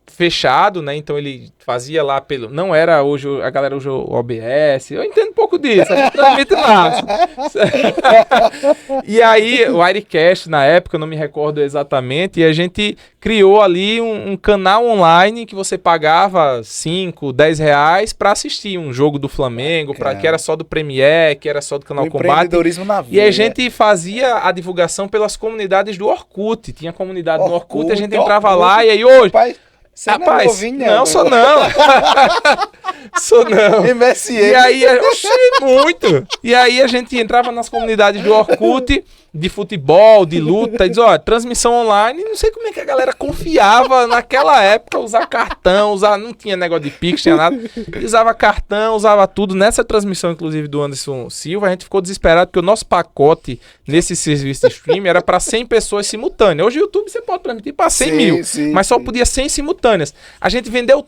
fechado, né? Então ele fazia lá pelo... Não era hoje, a galera usa o OBS. Eu entendo um pouco disso, a gente transmite lá. E aí, o Wirecast, na época, eu não me recordo exatamente, e a gente criou ali um canal online que você pagava 5, 10 reais para assistir um jogo do Flamengo, que era só do Premiere, que era só do canal Combate. Empreendedorismo na vida. E a gente fazia a divulgação pelas comunidades do Orkut. Tinha comunidade no Orkut, a gente entrava lá, e aí hoje... Rapaz, não, sou não. Sou não. MSN. E aí, muito. E aí a gente entrava nas comunidades do Orkut, de futebol, de luta, e dizia, ó, transmissão online, não sei como é que a galera confiava naquela época, usar cartão, não tinha negócio de Pix, tinha nada, usava cartão, usava tudo. Nessa transmissão, inclusive, do Anderson Silva, a gente ficou desesperado, porque o nosso pacote nesse serviço de streaming era para 100 pessoas simultâneas. Hoje o YouTube você pode transmitir para 100 mil, mas só podia 100 simultâneas. A gente vendeu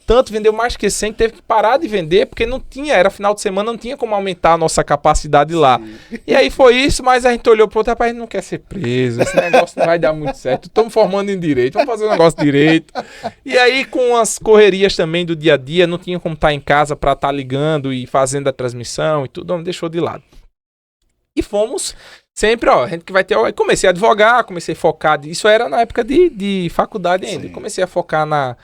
mais que 100, que teve que parar de vender, porque não tinha, era final de semana, não tinha como aumentar a nossa capacidade lá. E aí foi isso, mas a gente olhou pro outro, rapaz, não quer ser preso, esse negócio não vai dar muito certo, estamos formando em direito, vamos fazer um negócio direito. E aí com as correrias também do dia a dia, não tinha como estar em casa para estar ligando e fazendo a transmissão e tudo, deixou de lado. E fomos sempre, a gente que vai ter... Comecei a advogar, comecei a focar, isso era na época de faculdade ainda, comecei a focar na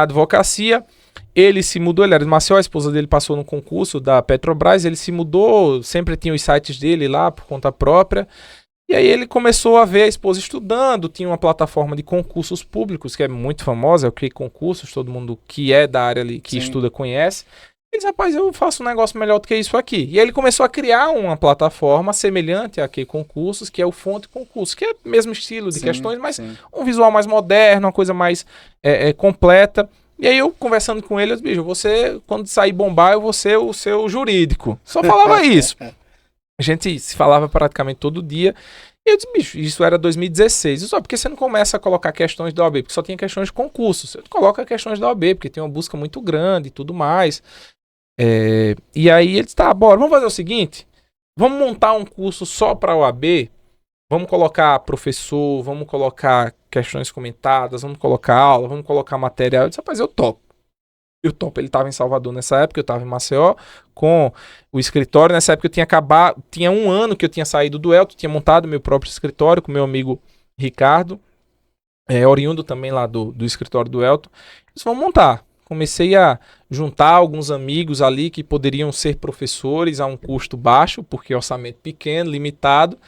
advocacia. Ele se mudou, ele era de Maceió, a esposa dele passou no concurso da Petrobras, ele se mudou, sempre tinha os sites dele lá por conta própria. E aí ele começou a ver a esposa estudando, tinha uma plataforma de concursos públicos, que é muito famosa, é o QI Concursos, todo mundo que é da área ali, que estuda, conhece. Ele disse, rapaz, eu faço um negócio melhor do que isso aqui. E aí ele começou a criar uma plataforma semelhante a QI Concursos, que é o Fonte Concursos, que é o mesmo estilo de questões, mas um visual mais moderno, uma coisa mais completa. E aí eu, conversando com ele, eu disse, bicho, você, quando sair bombar, eu vou ser o seu jurídico. Só falava isso. A gente se falava praticamente todo dia. E eu disse, bicho, isso era 2016. Eu disse, por que você não começa a colocar questões da OAB? Porque só tinha questões de concurso. Você coloca questões da OAB, porque tem uma busca muito grande e tudo mais. E aí ele disse, tá, bora, vamos fazer o seguinte. Vamos montar um curso só para a OAB. Vamos colocar professor, vamos colocar questões comentadas, vamos colocar aula, vamos colocar material. Eu disse, rapaz, eu topo. Eu topo. Ele estava em Salvador nessa época, eu estava em Maceió com o escritório. Nessa época eu tinha acabado, tinha 1 ano que eu tinha saído do Elton, tinha montado meu próprio escritório com meu amigo Ricardo, oriundo também lá do escritório do Elton. Eles vão montar. Comecei a juntar alguns amigos ali que poderiam ser professores a um custo baixo, porque orçamento pequeno, limitado.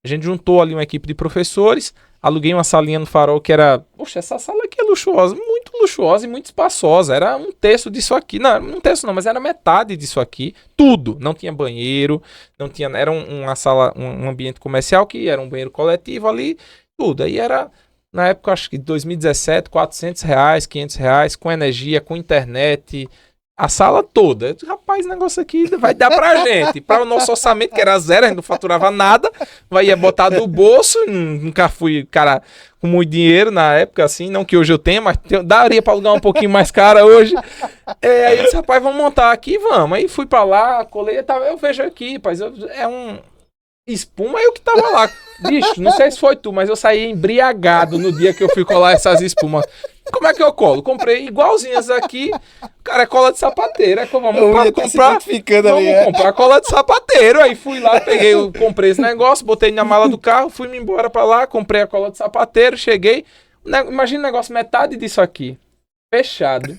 A gente juntou ali uma equipe de professores, Aluguei uma salinha no Farol que era... Poxa, essa sala aqui é luxuosa, muito luxuosa e muito espaçosa. Era um terço disso aqui. Não, um terço não, mas era metade disso aqui. Tudo. Não tinha banheiro, não tinha... Era uma sala, um ambiente comercial que era um banheiro coletivo ali, tudo. Aí era, na época, acho que 2017, R$ 400, R$ 500, com energia, com internet... A sala toda. Rapaz, o negócio aqui vai dar pra gente. Para o nosso orçamento, que era zero, a gente não faturava nada. Ia botar do bolso. Nunca fui, cara, com muito dinheiro na época, assim. Não que hoje eu tenha, mas daria pra alugar um pouquinho mais cara hoje. Aí eu disse, rapaz, vamos montar aqui, vamos. Aí fui pra lá, colei, eu vejo aqui, rapaz, é um... Espuma eu que tava lá. Bicho, não sei se foi tu, mas eu saí embriagado no dia que eu fui colar essas espumas. Como é que eu colo? Comprei igualzinhas aqui. Cara, é cola de sapateiro. Vamos comprar cola de sapateiro. Aí fui lá, comprei esse negócio, botei na mala do carro, fui me embora pra lá, comprei a cola de sapateiro, cheguei. Imagina um negócio, metade disso aqui. Fechado.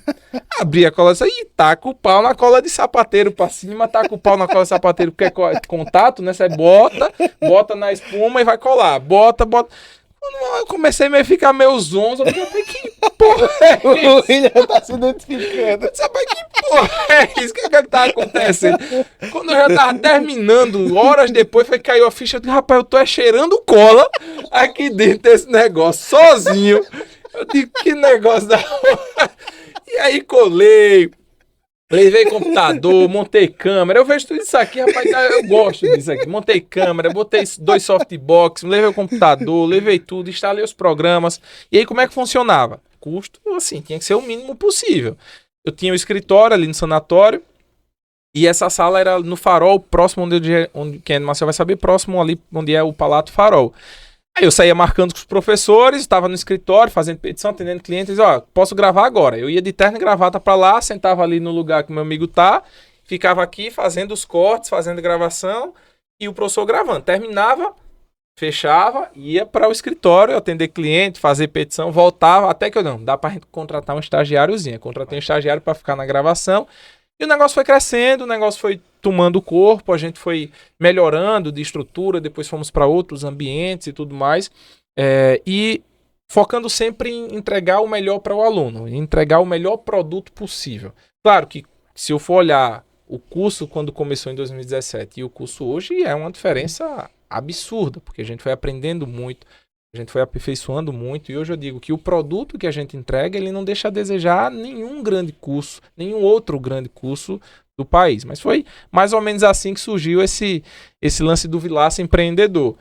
Abri a cola e taca o pau na cola de sapateiro pra cima, taca o pau na cola de sapateiro, porque é contato, né? Você bota na espuma e vai colar. Bota. Quando eu comecei a ficar meio zonzo, eu falei, que porra é isso? O William tá se identificando. Sabe que porra é isso? O que é que tá acontecendo? Quando eu já tava terminando, horas depois, foi que caiu a ficha. Eu disse, rapaz, eu tô cheirando cola aqui dentro desse negócio, sozinho. Eu digo, que negócio da hora. E aí colei, levei computador, montei câmera. Eu vejo tudo isso aqui, rapaz, eu gosto disso aqui. Montei câmera, botei 2 softbox, levei o computador, levei tudo, instalei os programas. E aí como é que funcionava? Custo, assim, tinha que ser o mínimo possível. Eu tinha um escritório ali no sanatório e essa sala era no Farol, próximo onde quem é de Maceió vai saber, próximo ali onde é o Palato Farol. Aí eu saía marcando com os professores, estava no escritório, fazendo petição, atendendo clientes, posso gravar agora. Eu ia de terno e gravata para lá, sentava ali no lugar que meu amigo tá, ficava aqui fazendo os cortes, fazendo gravação, e o professor gravando. Terminava, fechava, ia para o escritório, atender cliente, fazer petição, voltava, até que dá pra gente contratar um estagiáriozinho. Contratei um estagiário para ficar na gravação, e o negócio foi crescendo, o negócio foi tomando corpo, a gente foi melhorando de estrutura, depois fomos para outros ambientes e tudo mais, e focando sempre em entregar o melhor para o aluno, entregar o melhor produto possível. Claro que se eu for olhar o curso quando começou em 2017 e o curso hoje, é uma diferença absurda, porque a gente foi aprendendo muito, a gente foi aperfeiçoando muito, e hoje eu digo que o produto que a gente entrega, ele não deixa a desejar nenhum grande curso, nenhum outro grande curso do país. Mas foi mais ou menos assim que surgiu esse lance do Vilaça Empreendedor.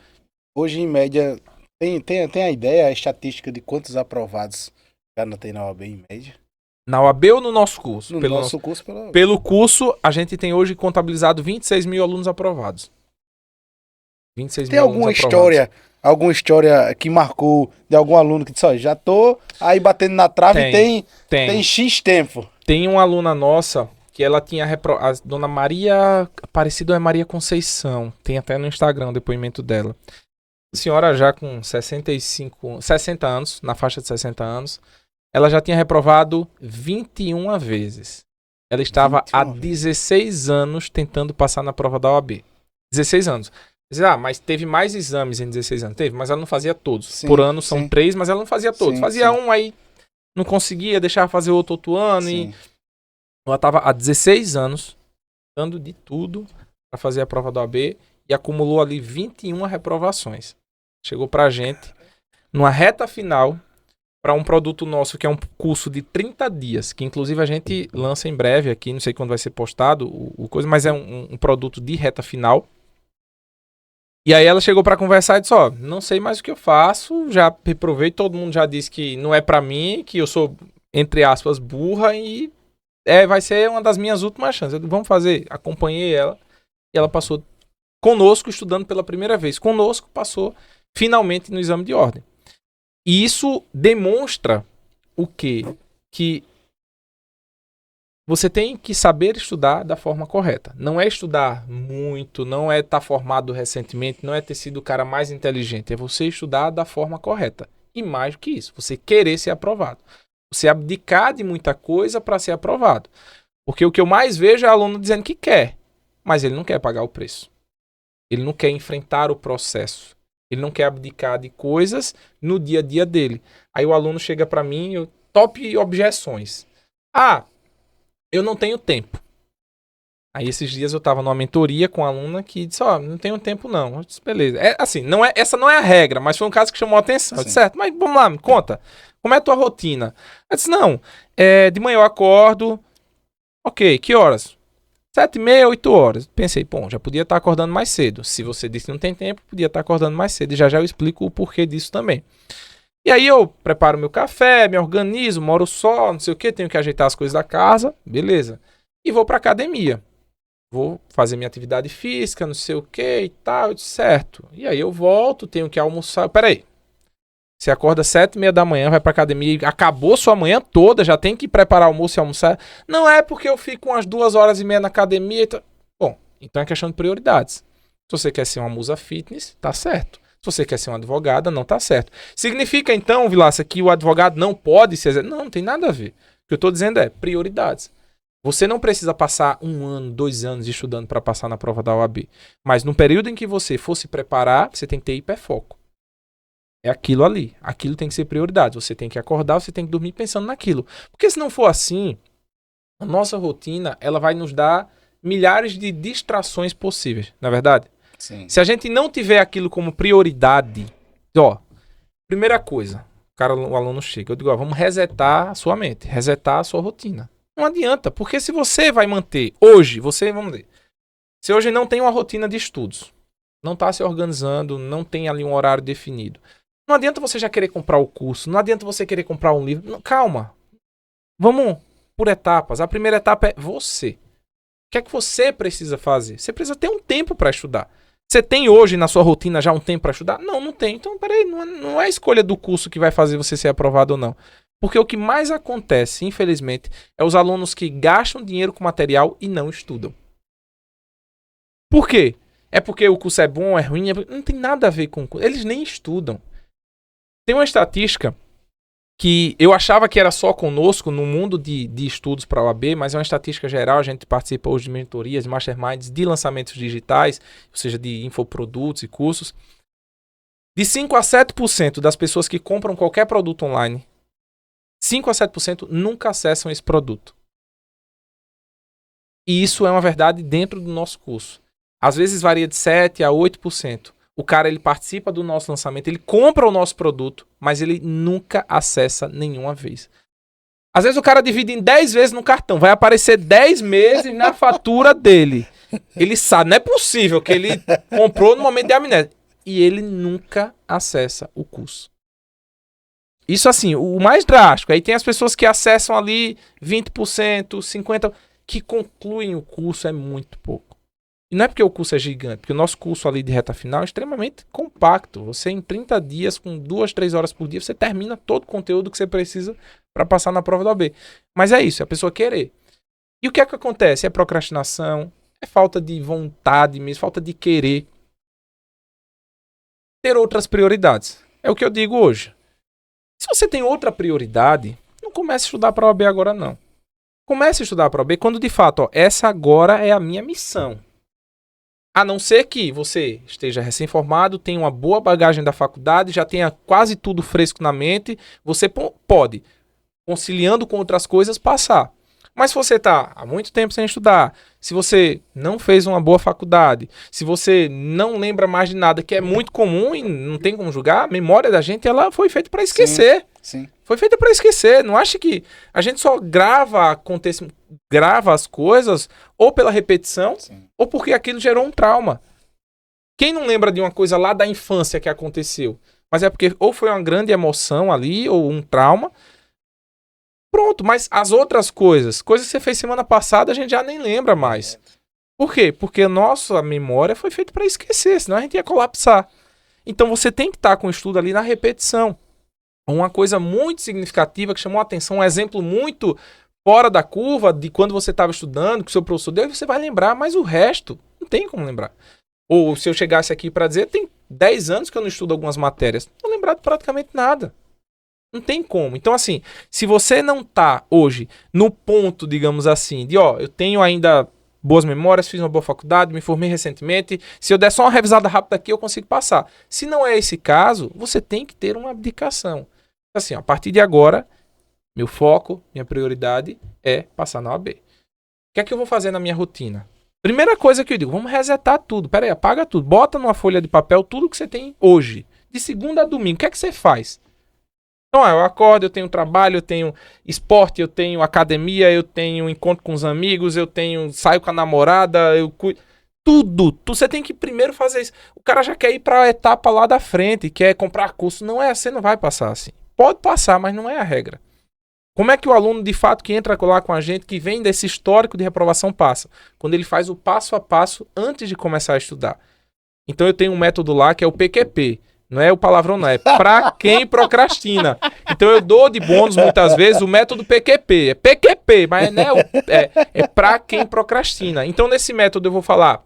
Hoje, em média, tem a ideia, a estatística de quantos aprovados já tem na OAB em média? Na OAB ou no nosso curso? No nosso curso, pela OAB. Pelo curso, a gente tem hoje contabilizado 26 mil alunos aprovados. 26 tem mil alunos aprovados. Alguma história que marcou de algum aluno que disse, já tô aí batendo na trave tem X tempo. Tem uma aluna nossa que ela tinha a dona Maria, parecido é Maria Conceição, tem até no Instagram o depoimento dela. A senhora já com 60 anos, na faixa de 60 anos, ela já tinha reprovado 21 vezes. Ela estava há 16 anos tentando passar na prova da OAB. 16 anos. Mas teve mais exames em 16 anos. Teve, mas ela não fazia todos. Sim, por ano são 3, mas ela não fazia todos. Fazia um, aí não conseguia, deixava fazer outro ano. E ela estava há 16 anos dando de tudo para fazer a prova da OAB e acumulou ali 21 reprovações. Chegou pra gente numa reta final para um produto nosso que é um curso de 30 dias, que inclusive a gente lança em breve aqui, não sei quando vai ser postado coisa, mas é um produto de reta final. E aí ela chegou pra conversar e disse, não sei mais o que eu faço, já reprovei, todo mundo já disse que não é pra mim, que eu sou, entre aspas, burra e vai ser uma das minhas últimas chances. Eu disse, vamos fazer. Acompanhei ela e ela passou conosco, estudando pela primeira vez. Conosco, passou finalmente no exame de ordem. E isso demonstra o quê? Que você tem que saber estudar da forma correta. Não é estudar muito, não é estar formado recentemente, não é ter sido o cara mais inteligente. É você estudar da forma correta. E mais do que isso, você querer ser aprovado. Você abdicar de muita coisa para ser aprovado. Porque o que eu mais vejo é aluno dizendo que quer, mas ele não quer pagar o preço. Ele não quer enfrentar o processo. Ele não quer abdicar de coisas no dia a dia dele. Aí o aluno chega para mim, top objeções. Ah, eu não tenho tempo. Aí esses dias eu tava numa mentoria com uma aluna que disse, não tenho tempo não. Eu disse, beleza. Assim, essa não é a regra, mas foi um caso que chamou a atenção. Eu disse, certo, mas vamos lá, me conta. Como é a tua rotina? Eu disse, não, de manhã eu acordo, ok, que horas? 7h30, 8h. Pensei, bom, já podia estar acordando mais cedo. Se você disse que não tem tempo, podia estar acordando mais cedo. E já eu explico o porquê disso também. E aí eu preparo meu café, me organizo, moro só, não sei o que, tenho que ajeitar as coisas da casa, beleza. E vou pra academia. Vou fazer minha atividade física, não sei o que e tal, certo. E aí eu volto, tenho que almoçar. Peraí. Você acorda 7h30 da manhã, vai pra academia, acabou sua manhã toda, já tem que preparar almoço e almoçar. Não é porque eu fico umas 2h30 na academia. Bom, então é questão de prioridades. Se você quer ser uma musa fitness, tá certo. Se você quer ser uma advogada, não tá certo. Significa então, Vilaça, que o advogado não pode ser... Não tem nada a ver. O que eu tô dizendo é prioridades. Você não precisa passar 1 ano, 2 anos estudando para passar na prova da OAB. Mas no período em que você for se preparar, você tem que ter hiperfoco. É aquilo ali. Aquilo tem que ser prioridade. Você tem que acordar, você tem que dormir pensando naquilo. Porque se não for assim, a nossa rotina ela vai nos dar milhares de distrações possíveis. Não é verdade? Sim. Se a gente não tiver aquilo como prioridade, primeira coisa, o aluno chega, eu digo, vamos resetar a sua mente, resetar a sua rotina. Não adianta, porque se você vai manter hoje, vamos ver, se hoje não tem uma rotina de estudos, não está se organizando, não tem ali um horário definido, não adianta você já querer comprar o curso, não adianta você querer comprar um livro, não, calma, vamos por etapas. A primeira etapa é você. O que é que você precisa fazer? Você precisa ter um tempo para estudar. Você tem hoje na sua rotina já um tempo para estudar? Não, não tem. Então, peraí, não é a escolha do curso que vai fazer você ser aprovado ou não. Porque o que mais acontece, infelizmente, é os alunos que gastam dinheiro com material e não estudam. Por quê? É porque o curso é bom, é ruim? Não tem nada a ver com o curso. Eles nem estudam. Tem uma estatística que eu achava que era só conosco no mundo de estudos para a OAB, mas é uma estatística geral. A gente participa hoje de mentorias, masterminds, de lançamentos digitais, ou seja, de infoprodutos e cursos. De 5 a 7% das pessoas que compram qualquer produto online, 5 a 7% nunca acessam esse produto. E isso é uma verdade dentro do nosso curso. Às vezes varia de 7 a 8%. O cara ele participa do nosso lançamento, ele compra o nosso produto, mas ele nunca acessa nenhuma vez. Às vezes o cara divide em 10 vezes no cartão, vai aparecer 10 meses na fatura dele. Ele sabe, não é possível que ele comprou no momento de amnésia. E ele nunca acessa o curso. Isso assim, o mais drástico. Aí tem as pessoas que acessam ali 20%, 50%, que concluem o curso, é muito pouco. E não é porque o curso é gigante, porque o nosso curso ali de reta final é extremamente compacto. Você em 30 dias, com 2, 3 horas por dia, você termina todo o conteúdo que você precisa para passar na prova da OAB. Mas é isso, é a pessoa querer. E o que é que acontece? É procrastinação, é falta de vontade mesmo, falta de querer ter outras prioridades. É o que eu digo hoje. Se você tem outra prioridade, não comece a estudar para a OAB agora não. Comece a estudar para a OAB quando de fato, essa agora é a minha missão. A não ser que você esteja recém-formado, tenha uma boa bagagem da faculdade, já tenha quase tudo fresco na mente, você pode, conciliando com outras coisas, passar. Mas se você está há muito tempo sem estudar, se você não fez uma boa faculdade, se você não lembra mais de nada, que é muito comum e não tem como julgar, a memória da gente ela foi feita para esquecer. Sim. Foi feita para esquecer. Não acha que a gente só grava as coisas ou pela repetição, sim, ou porque aquilo gerou um trauma. Quem não lembra de uma coisa lá da infância que aconteceu? Mas é porque ou foi uma grande emoção ali, ou um trauma. Pronto, mas as outras coisas que você fez semana passada, a gente já nem lembra mais. Por quê? Porque a nossa memória foi feita para esquecer, senão a gente ia colapsar. Então você tem que estar com o estudo ali na repetição. Uma coisa muito significativa que chamou a atenção, um exemplo muito fora da curva de quando você estava estudando, que o seu professor deu, você vai lembrar, mas o resto não tem como lembrar. Ou se eu chegasse aqui para dizer, tem 10 anos que eu não estudo algumas matérias, não vou lembrar de praticamente nada. Não tem como. Então, assim, se você não tá hoje no ponto, digamos assim, de eu tenho ainda boas memórias, fiz uma boa faculdade, me formei recentemente. Se eu der só uma revisada rápida aqui, eu consigo passar. Se não é esse caso, você tem que ter uma abdicação. Assim, a partir de agora, meu foco, minha prioridade é passar na OAB. O que é que eu vou fazer na minha rotina? Primeira coisa que eu digo, vamos resetar tudo. Pera aí, apaga tudo. Bota numa folha de papel tudo que você tem hoje. De segunda a domingo, o que é que você faz? Então, eu acordo, eu tenho trabalho, eu tenho esporte, eu tenho academia, eu tenho encontro com os amigos, saio com a namorada, eu cuido. Tudo. Você tem que primeiro fazer isso. O cara já quer ir para a etapa lá da frente, quer comprar curso. Não é, você não vai passar assim. Pode passar, mas não é a regra. Como é que o aluno, de fato, que entra lá com a gente, que vem desse histórico de reprovação, passa? Quando ele faz o passo a passo antes de começar a estudar. Então eu tenho um método lá que é o PQP. Não é o palavrão, não. É pra quem procrastina. Então eu dou de bônus, muitas vezes, o método PQP. É PQP, mas não é pra quem procrastina. Então nesse método eu vou falar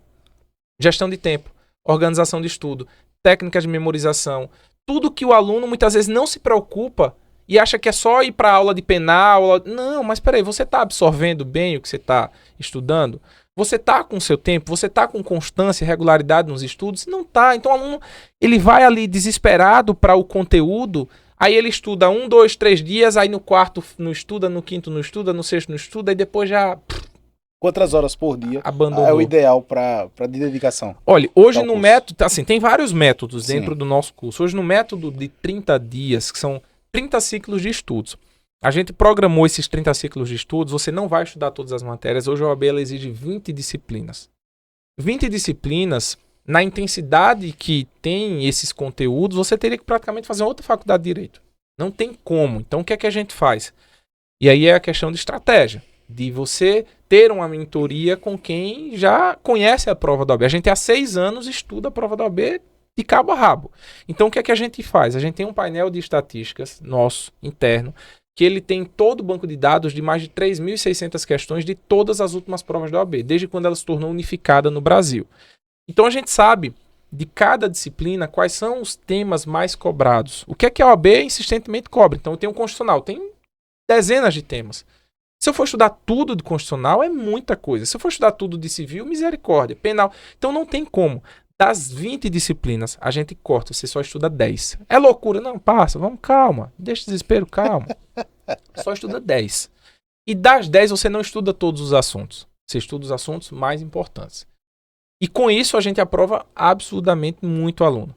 gestão de tempo, organização de estudo, técnicas de memorização. Tudo que o aluno, muitas vezes, não se preocupa e acha que é só ir para aula de penal. Não, mas peraí, você está absorvendo bem o que você está estudando? Você está com o seu tempo? Você está com constância e regularidade nos estudos? Não está. Então o aluno ele vai ali desesperado para o conteúdo, aí ele estuda 1, 2, 3 dias, aí no quarto não estuda, no quinto não estuda, no sexto não estuda, e depois já... Quantas horas por dia abandonou. É o ideal para de dedicação? Olha, hoje no método, assim, tem vários métodos dentro Sim. do nosso curso. Hoje no método de 30 dias, que são 30 ciclos de estudos. A gente programou esses 30 ciclos de estudos, você não vai estudar todas as matérias. Hoje a OAB ela exige 20 disciplinas. 20 disciplinas, na intensidade que tem esses conteúdos, você teria que praticamente fazer outra faculdade de Direito. Não tem como. Então o que é que a gente faz? E aí é a questão de estratégia, de você ter uma mentoria com quem já conhece a prova da OAB. A gente há 6 anos estuda a prova da OAB de cabo a rabo. Então o que é que a gente faz? A gente tem um painel de estatísticas nosso, interno, que ele tem todo o banco de dados de mais de 3.600 questões de todas as últimas provas da OAB, desde quando ela se tornou unificada no Brasil. Então a gente sabe de cada disciplina quais são os temas mais cobrados. O que é que a OAB insistentemente cobra? Então tem um constitucional, tem dezenas de temas. Se eu for estudar tudo de constitucional, é muita coisa. Se eu for estudar tudo de civil, misericórdia, penal. Então não tem como. Das 20 disciplinas, a gente corta, você só estuda 10. É loucura? Não, passa, vamos, calma. Deixa o desespero, calma. Só estuda 10. E das 10, você não estuda todos os assuntos. Você estuda os assuntos mais importantes. E com isso, a gente aprova absurdamente muito aluno.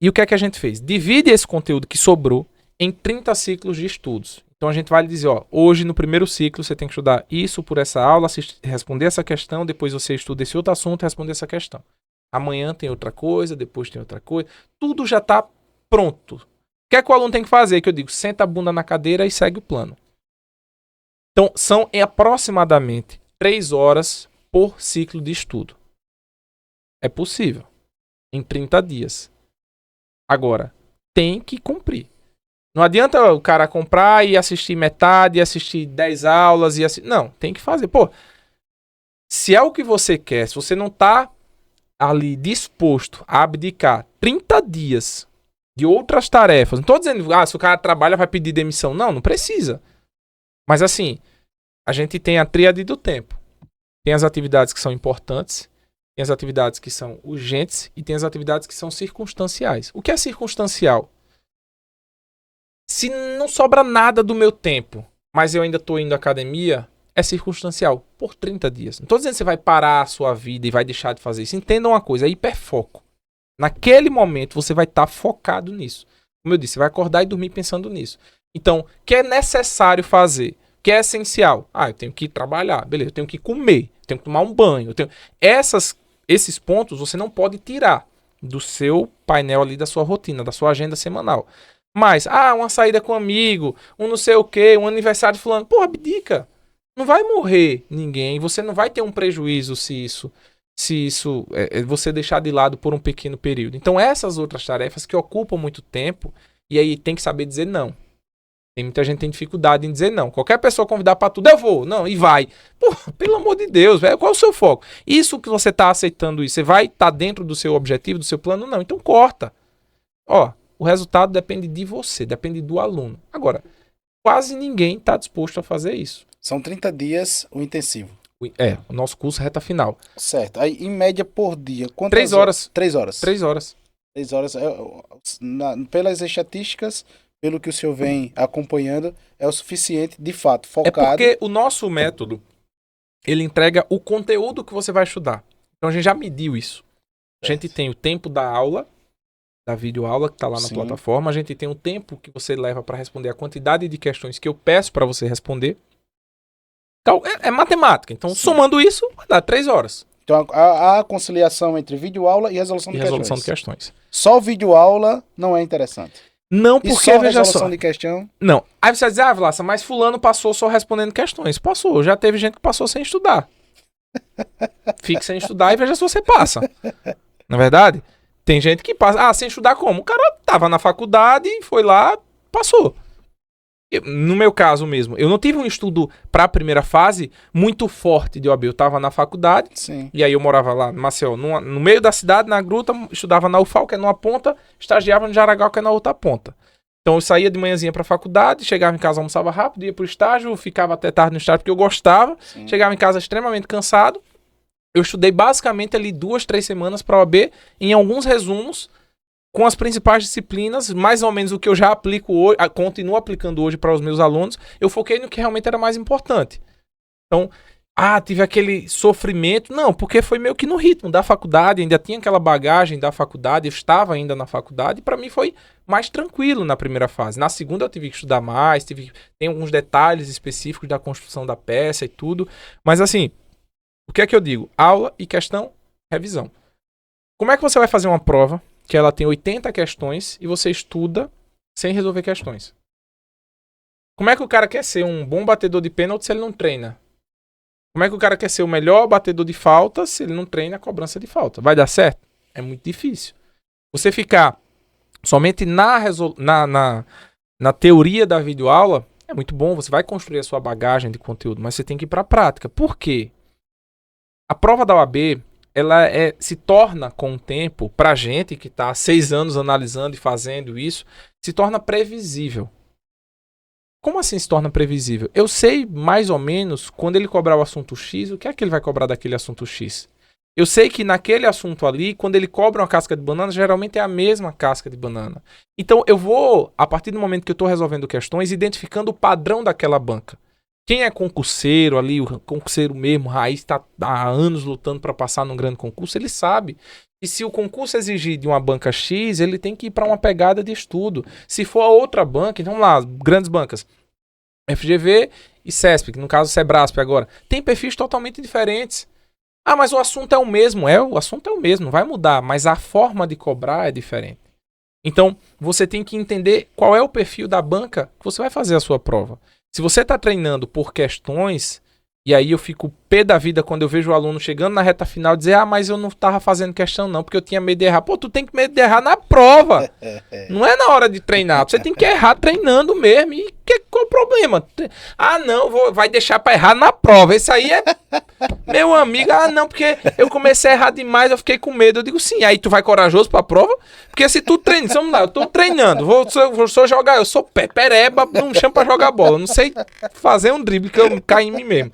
E o que é que a gente fez? Divide esse conteúdo que sobrou em 30 ciclos de estudos. Então a gente vai lhe dizer, ó, hoje no primeiro ciclo você tem que estudar isso por essa aula, responder essa questão, depois você estuda esse outro assunto e responder essa questão. Amanhã tem outra coisa, depois tem outra coisa. Tudo já está pronto. O que é que o aluno tem que fazer? Que eu digo, senta a bunda na cadeira e segue o plano. Então são aproximadamente 3 horas por ciclo de estudo. É possível. Em 30 dias. Agora, tem que cumprir. Não adianta o cara comprar e assistir metade, assistir 10 aulas e assim. Não, tem que fazer. Pô, se é o que você quer, se você não está ali disposto a abdicar 30 dias de outras tarefas, não estou dizendo, se o cara trabalha vai pedir demissão. Não, não precisa. Mas assim, a gente tem a tríade do tempo. Tem as atividades que são importantes, tem as atividades que são urgentes e tem as atividades que são circunstanciais. O que é circunstancial? Se não sobra nada do meu tempo, mas eu ainda estou indo à academia, é circunstancial, por 30 dias. Não estou dizendo que você vai parar a sua vida e vai deixar de fazer isso. Entenda uma coisa, é hiperfoco. Naquele momento você vai estar focado nisso. Como eu disse, você vai acordar e dormir pensando nisso. Então, o que é necessário fazer? O que é essencial? Eu tenho que ir trabalhar, beleza, eu tenho que comer, eu tenho que tomar um banho. Esses pontos você não pode tirar do seu painel ali, da sua rotina, da sua agenda semanal. Mas, uma saída com um amigo, um não sei o que, um aniversário de fulano. Pô, abdica. Não vai morrer ninguém. Você não vai ter um prejuízo se isso você deixar de lado por um pequeno período. Então, essas outras tarefas que ocupam muito tempo, e aí tem que saber dizer não. Tem muita gente que tem dificuldade em dizer não. Qualquer pessoa convidar para tudo, eu vou. Não, e vai. Pô, pelo amor de Deus, velho, qual é o seu foco? Isso que você está aceitando isso, você vai estar dentro do seu objetivo, do seu plano? Não, então corta. O resultado depende de você, depende do aluno. Agora, quase ninguém está disposto a fazer isso. São 30 dias o intensivo. O nosso curso reta final. Certo. Aí, em média por dia, quantas 3 horas. 3 horas. 3 horas. 3 horas. Pelas estatísticas, pelo que o senhor vem acompanhando, é o suficiente, de fato, É focado. porque o nosso método, ele entrega o conteúdo que você vai estudar. Então a gente já mediu isso. A gente tem o tempo da aula, da videoaula que está lá na Sim. plataforma. A gente tem o tempo que você leva para responder a quantidade de questões que eu peço para você responder. Então, é matemática. Então, Sim. somando isso, vai dar 3 horas. Então, a conciliação entre videoaula e resolução E de resolução de questões. questões. Só videoaula não é interessante. Não, E porque, só veja resolução só. de questão... Não. Aí você vai dizer, Vlassa, mas fulano passou só respondendo questões. Passou. Já teve gente que passou sem estudar. Fique sem estudar e veja se você passa. Na verdade, tem gente que passa. Sem estudar como? O cara tava na faculdade, foi lá, passou. No meu caso mesmo, eu não tive um estudo para a primeira fase muito forte de OAB. Eu tava na faculdade, Sim. e aí eu morava lá no Maceió, no meio da cidade, na gruta, estudava na UFAL, que é numa ponta, estagiava no Jaraguá, que é na outra ponta. Então eu saía de manhãzinha pra faculdade, chegava em casa, almoçava rápido, ia pro estágio, ficava até tarde no estágio porque eu gostava, Sim. chegava em casa extremamente cansado. Eu estudei basicamente ali 2, 3 semanas pra OAB, em alguns resumos, com as principais disciplinas, mais ou menos o que eu já aplico hoje, continuo aplicando hoje para os meus alunos. Eu foquei no que realmente era mais importante. Então, tive aquele sofrimento. Não, porque foi meio que no ritmo da faculdade, ainda tinha aquela bagagem da faculdade, eu estava ainda na faculdade, e para mim foi mais tranquilo na primeira fase. Na segunda eu tive que estudar mais, tem alguns detalhes específicos da construção da peça e tudo. Mas assim, o que é que eu digo? Aula e questão, revisão. Como é que você vai fazer uma prova que ela tem 80 questões e você estuda sem resolver questões? Como é que o cara quer ser um bom batedor de pênalti se ele não treina? Como é que o cara quer ser o melhor batedor de falta se ele não treina a cobrança de falta? Vai dar certo? É muito difícil. Você ficar somente na teoria da videoaula é muito bom, você vai construir a sua bagagem de conteúdo, mas você tem que ir para a prática. Por quê? A prova da OAB, ela se torna, com o tempo, pra gente que tá há 6 anos analisando e fazendo isso, se torna previsível. Como assim se torna previsível? Eu sei mais ou menos, quando ele cobrar o assunto X, o que é que ele vai cobrar daquele assunto X. Eu sei que naquele assunto ali, quando ele cobra uma casca de banana, geralmente é a mesma casca de banana. Então eu vou, a partir do momento que eu estou resolvendo questões, identificando o padrão daquela banca. Quem é concurseiro ali, o concurseiro mesmo, raiz, está há anos lutando para passar num grande concurso, ele sabe. E se o concurso exigir de uma banca X, ele tem que ir para uma pegada de estudo. Se for a outra banca, então vamos lá, grandes bancas, FGV e CESP, que no caso Sebrasp agora, tem perfis totalmente diferentes. Mas o assunto é o mesmo. O assunto é o mesmo, não vai mudar, mas a forma de cobrar é diferente. Então, você tem que entender qual é o perfil da banca que você vai fazer a sua prova. Se você está treinando por questões, e aí eu fico pé da vida quando eu vejo o aluno chegando na reta final e dizer, mas eu não estava fazendo questão não, porque eu tinha medo de errar. Pô, tu tem que medo de errar na prova. Não é na hora de treinar. Você tem que errar treinando mesmo. E qual o problema? Não, vai deixar para errar na prova. Esse aí é... Meu amigo, não, porque eu comecei a errar demais, eu fiquei com medo. Eu digo, sim, aí tu vai corajoso pra prova? Porque se tu treina, vamos lá, eu tô treinando, sou jogar, eu sou pereba, não me chama pra jogar bola, eu não sei fazer um drible que eu caio em mim mesmo.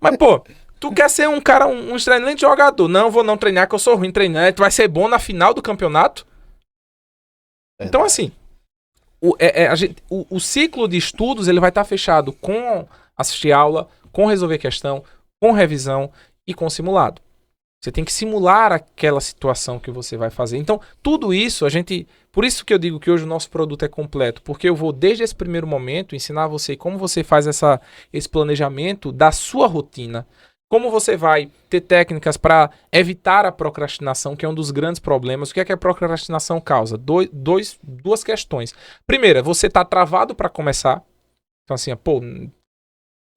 Mas, pô, tu quer ser um cara, um excelente jogador. Não, vou não treinar, que eu sou ruim treinando. Tu vai ser bom na final do campeonato? Então, assim, o ciclo de estudos, ele vai estar fechado com assistir aula, com resolver questão, com revisão e com simulado. Você tem que simular aquela situação que você vai fazer. Então, tudo isso, por isso que eu digo que hoje o nosso produto é completo, porque eu vou, desde esse primeiro momento, ensinar você como você faz esse planejamento da sua rotina, como você vai ter técnicas para evitar a procrastinação, que é um dos grandes problemas. O que é que a procrastinação causa? Duas questões. Primeira, você está travado para começar. Então, assim,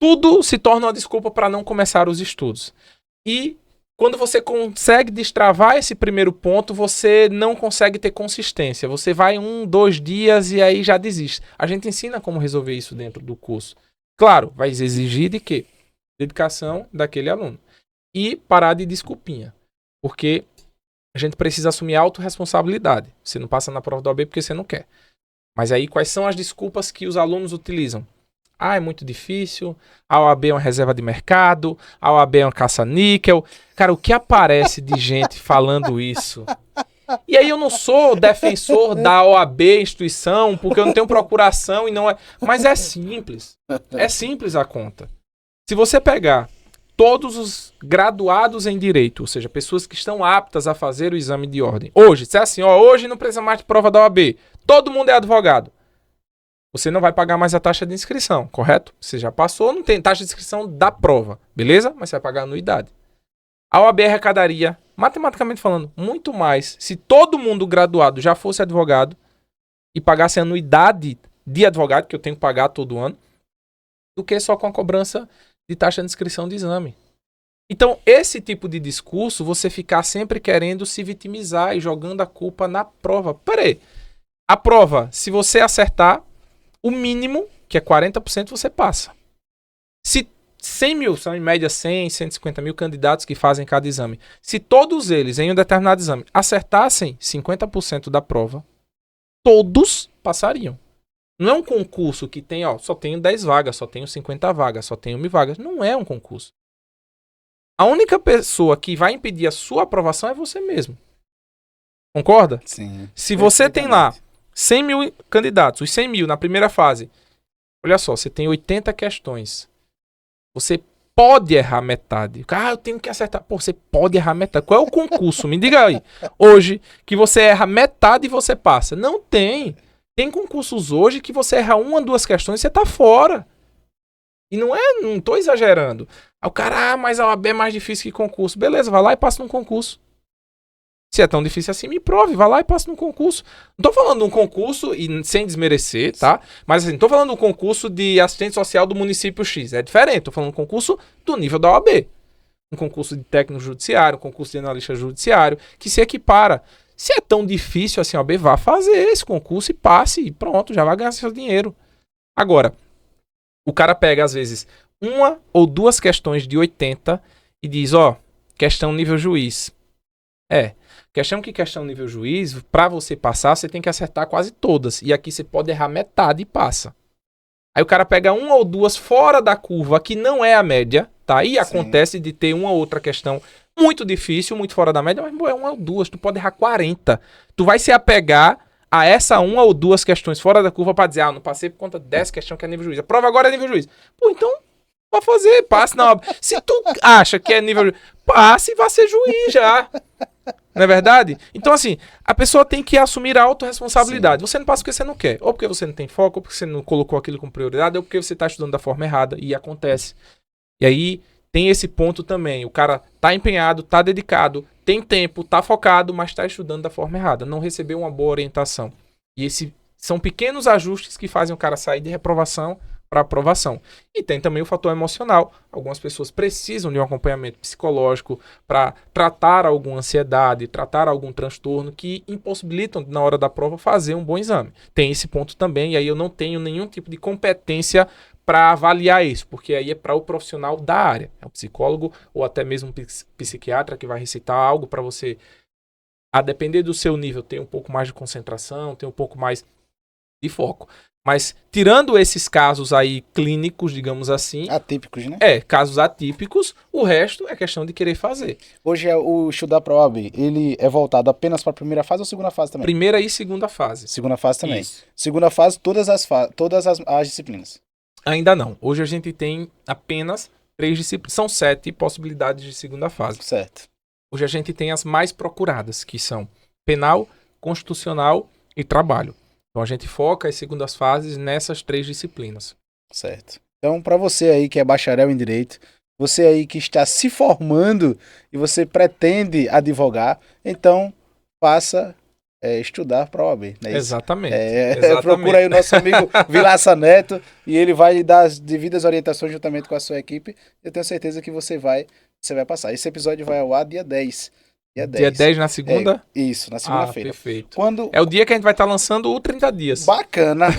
tudo se torna uma desculpa para não começar os estudos. E quando você consegue destravar esse primeiro ponto, você não consegue ter consistência. Você vai 1, 2 dias e aí já desiste. A gente ensina como resolver isso dentro do curso. Claro, vai exigir de quê? Dedicação daquele aluno. E parar de desculpinha. Porque a gente precisa assumir autorresponsabilidade. Você não passa na prova da OAB porque você não quer. Mas aí, quais são as desculpas que os alunos utilizam? Ah, é muito difícil, a OAB é uma reserva de mercado, a OAB é uma caça-níquel. Cara, o que aparece de gente falando isso? E aí eu não sou defensor da OAB, instituição, porque eu não tenho procuração e não é... Mas é simples. É simples a conta. Se você pegar todos os graduados em direito, ou seja, pessoas que estão aptas a fazer o exame de ordem. Hoje, se é assim, ó, hoje não precisa mais de prova da OAB, todo mundo é advogado. Você não vai pagar mais a taxa de inscrição, correto? Você já passou, não tem taxa de inscrição da prova, beleza? Mas você vai pagar anuidade. A OAB arrecadaria, matematicamente falando, muito mais se todo mundo graduado já fosse advogado e pagasse anuidade de advogado, que eu tenho que pagar todo ano, do que só com a cobrança de taxa de inscrição de exame. Então, esse tipo de discurso, você ficar sempre querendo se vitimizar e jogando a culpa na prova. Peraí, a prova, se você acertar, o mínimo, que é 40%, você passa. Se 100 mil, são em média 100, 150 mil candidatos que fazem cada exame. Se todos eles, em um determinado exame, acertassem 50% da prova, todos passariam. Não é um concurso que tem, ó, só tenho 10 vagas, só tenho 50 vagas, só tenho 1000 vagas. Não é um concurso. A única pessoa que vai impedir a sua aprovação é você mesmo. Concorda? Sim. Se você tem lá 100 mil candidatos, os 100 mil na primeira fase, olha só, você tem 80 questões. Você pode errar metade. Ah, eu tenho que acertar. Pô, você pode errar metade. Qual é o concurso? Me diga aí. Hoje, que você erra metade e você passa. Não tem. Tem concursos hoje que você erra uma, duas questões e você tá fora. E não tô exagerando. Aí o cara, mas a OAB é mais difícil que concurso. Beleza, vai lá e passa num concurso. Se é tão difícil assim, me prove, vai lá e passa num concurso. Não tô falando de um concurso, e sem desmerecer, tá? Mas assim, tô falando de um concurso de assistente social do município X. É diferente, tô falando de um concurso do nível da OAB. Um concurso de técnico judiciário, um concurso de analista judiciário, que se equipara. Se é tão difícil assim, a OAB, vá fazer esse concurso e passe, e pronto, já vai ganhar seu dinheiro. Agora, o cara pega, às vezes, uma ou duas questões de 80 e diz, ó, questão nível juiz. Questão nível juiz, pra você passar, você tem que acertar quase todas. E aqui você pode errar metade e passa. Aí o cara pega uma ou duas fora da curva, que não é a média, tá? E acontece de ter uma ou outra questão muito difícil, muito fora da média, mas é uma ou duas, tu pode errar 40. Tu vai se apegar a essa uma ou duas questões fora da curva pra dizer, ah, não passei por conta dessa questão que é nível juiz. A prova agora é nível juiz. Pô, então, vai fazer, passe na OAB. Se tu acha que é nível juiz, passe e vá ser juiz já. Não é verdade? Então, assim, a pessoa tem que assumir a autorresponsabilidade. Você não passa porque você não quer. Ou porque você não tem foco, ou porque você não colocou aquilo como prioridade, ou porque você está estudando da forma errada. E acontece. E aí, tem esse ponto também. O cara tá empenhado, tá dedicado, tem tempo, tá focado, mas tá estudando da forma errada. Não recebeu uma boa orientação. E são pequenos ajustes que fazem o cara sair de reprovação para aprovação. E tem também o fator emocional. Algumas pessoas precisam de um acompanhamento psicológico para tratar alguma ansiedade, tratar algum transtorno que impossibilitam, na hora da prova, fazer um bom exame. Tem esse ponto também, e aí eu não tenho nenhum tipo de competência para avaliar isso, porque aí é para o profissional da área. É um psicólogo ou até mesmo um psiquiatra que vai recitar algo para você, a depender do seu nível, ter um pouco mais de concentração, ter um pouco mais de foco. Mas, tirando esses casos aí clínicos, digamos assim... Atípicos, né? Casos atípicos, o resto é questão de querer fazer. Hoje o estudar para a OAB, ele é voltado apenas para a primeira fase ou segunda fase também? Primeira e segunda fase. Segunda fase também. Isso. Segunda fase, todas as disciplinas. Ainda não. Hoje a gente tem apenas 3 disciplinas. São 7 possibilidades de segunda fase. Certo. Hoje a gente tem as mais procuradas, que são penal, constitucional e trabalho. Então a gente foca as segundas fases nessas 3 disciplinas. Certo. Então, para você aí que é bacharel em Direito, você aí que está se formando e você pretende advogar, então faça estudar para a OAB. Não é isso? Exatamente. Procura aí o nosso amigo Vilaça Neto e ele vai lhe dar as devidas orientações juntamente com a sua equipe. Eu tenho certeza que você vai passar. Esse episódio vai ao ar dia 10. Dia 10 na segunda? Isso, na segunda-feira. Perfeito. Quando... É o dia que a gente vai estar lançando o 30 dias. Bacana. Aí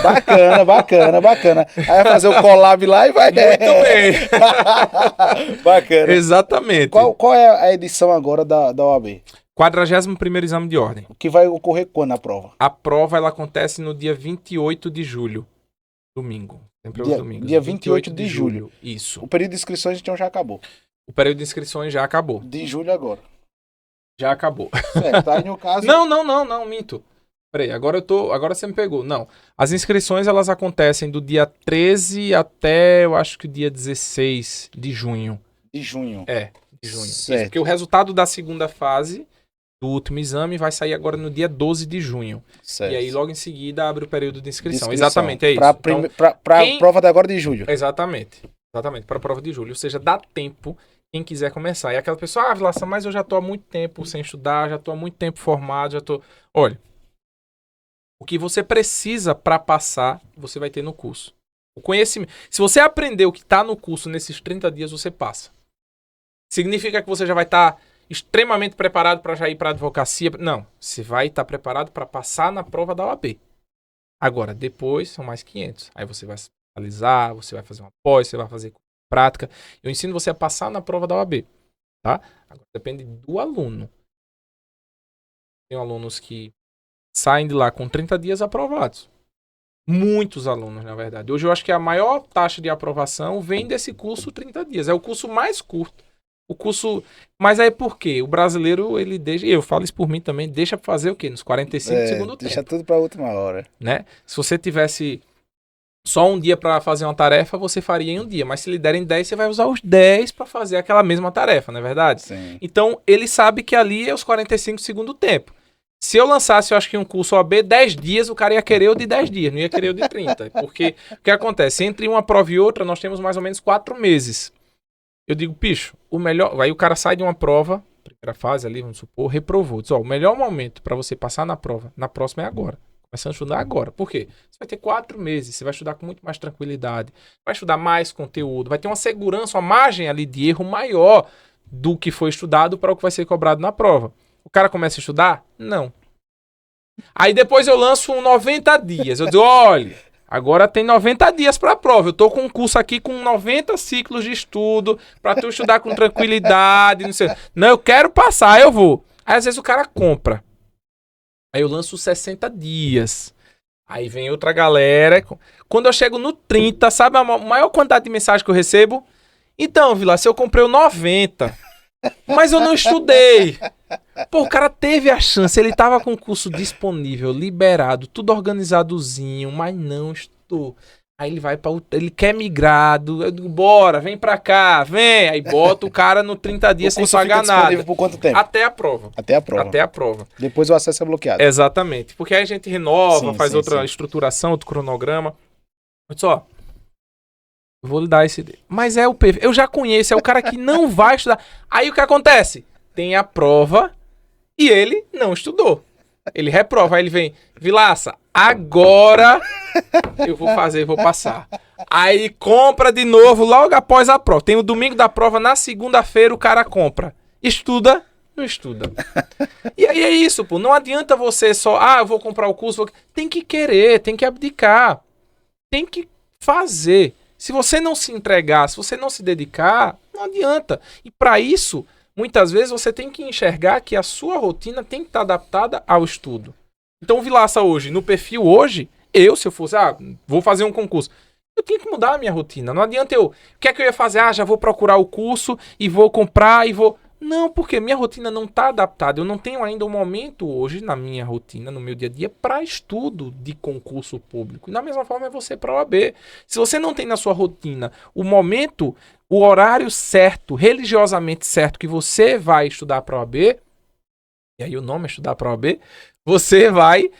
vai fazer o collab lá e vai... Muito bem. Bacana. Exatamente. Qual é a edição agora da OAB? 41º exame de ordem. O que vai ocorrer quando a prova? A prova ela acontece no dia 28 de julho, domingo. Sempre aos domingos. Dia 28 de julho. Isso. O período de inscrições então já acabou. O período de inscrições já acabou. De julho agora. Já acabou. Certo, aí no caso... Não, minto. Peraí, agora você me pegou. Não. As inscrições, elas acontecem do dia 13 até, eu acho que o dia 16 de junho. De junho. De junho. Certo. Isso, porque o resultado da segunda fase do último exame vai sair agora no dia 12 de junho. Certo. E aí, logo em seguida, abre o período de inscrição. Exatamente, é isso. Pra prova da agora de julho. Exatamente, para a prova de julho. Ou seja, dá tempo quem quiser começar. E aquela pessoa, Vilaça, mas eu já tô há muito tempo sem estudar, já tô há muito tempo formado, Olha, o que você precisa para passar, você vai ter no curso. O conhecimento. Se você aprender o que está no curso nesses 30 dias, você passa. Significa que você já vai estar extremamente preparado para já ir para a advocacia? Não. Você vai estar preparado para passar na prova da OAB. Agora, depois são mais 500. Aí você vai se atualizar, você vai fazer uma pós, você vai fazer prática. Eu ensino você a passar na prova da OAB. Tá? Agora, depende do aluno. Tem alunos que saem de lá com 30 dias aprovados. Muitos alunos, na verdade. Hoje eu acho que a maior taxa de aprovação vem desse curso 30 dias. É o curso mais curto. O curso... Mas aí por quê? O brasileiro, ele deixa... Eu falo isso por mim também. Deixa pra fazer o quê? Nos 45 do segundo tempo. Deixa tudo pra última hora. Né? Se você tivesse só um dia pra fazer uma tarefa, você faria em um dia. Mas se lhe derem 10, você vai usar os 10 pra fazer aquela mesma tarefa, não é verdade? Sim. Então, ele sabe que ali é os 45 do segundo tempo. Se eu lançasse, eu acho que um curso OAB, 10 dias, o cara ia querer o de 10 dias, não ia querer o de 30. Porque o que acontece? Entre uma prova e outra, nós temos mais ou menos 4 meses. Eu digo, bicho, o melhor... Aí o cara sai de uma prova, primeira fase ali, vamos supor, reprovou. Diz, o melhor momento para você passar na prova, na próxima é agora. Começando a estudar agora. Por quê? Você vai ter 4 meses, você vai estudar com muito mais tranquilidade, vai estudar mais conteúdo, vai ter uma segurança, uma margem ali de erro maior do que foi estudado para o que vai ser cobrado na prova. O cara começa a estudar? Não. Aí depois eu lanço um 90 dias. Eu digo, olha, agora tem 90 dias para a prova. Eu tô com um curso aqui com 90 ciclos de estudo para tu estudar com tranquilidade, não sei. Não, eu quero passar, eu vou. Aí às vezes o cara compra. Aí eu lanço 60 dias. Aí vem outra galera. Quando eu chego no 30, sabe a maior quantidade de mensagem que eu recebo? Então, Vila, se eu comprei o 90, mas eu não estudei. Pô, o cara teve a chance, ele tava com o curso disponível, liberado, tudo organizadozinho, mas não estudou. Aí ele vai ele quer migrado, eu digo, bora, vem pra cá, vem. Aí bota o cara no 30 dias sem pagar nada. Por quanto tempo? Até a prova. Até a prova. Até a prova. Depois o acesso é bloqueado. Exatamente, porque aí a gente renova, Sim, faz sim, outra sim. estruturação, outro cronograma. Olha só. Eu vou lhe dar esse... Mas é o PV. Eu já conheço, é o cara que não vai estudar. Aí o que acontece? Tem a prova e ele não estudou. Ele reprova, aí ele vem, Vilaça, agora eu vou fazer, vou passar. Aí compra de novo logo após a prova. Tem o domingo da prova, na segunda-feira o cara compra. Estuda, não estuda. E aí é isso, pô. Não adianta você só, eu vou comprar o curso. Tem que querer, tem que abdicar. Tem que fazer. Se você não se entregar, se você não se dedicar, não adianta. E para isso, muitas vezes você tem que enxergar que a sua rotina tem que estar adaptada ao estudo. Então o Vilaça hoje, no perfil hoje, se eu fosse, vou fazer um concurso, eu tinha que mudar a minha rotina. Não adianta o que é que eu ia fazer? Já vou procurar o curso e vou comprar e vou... Não, porque minha rotina não está adaptada. Eu não tenho ainda um momento hoje na minha rotina, no meu dia a dia, para estudo de concurso público. E da mesma forma é você para a OAB. Se você não tem na sua rotina o momento, o horário certo, religiosamente certo, que você vai estudar para a OAB, e aí o nome é estudar para a OAB, você vai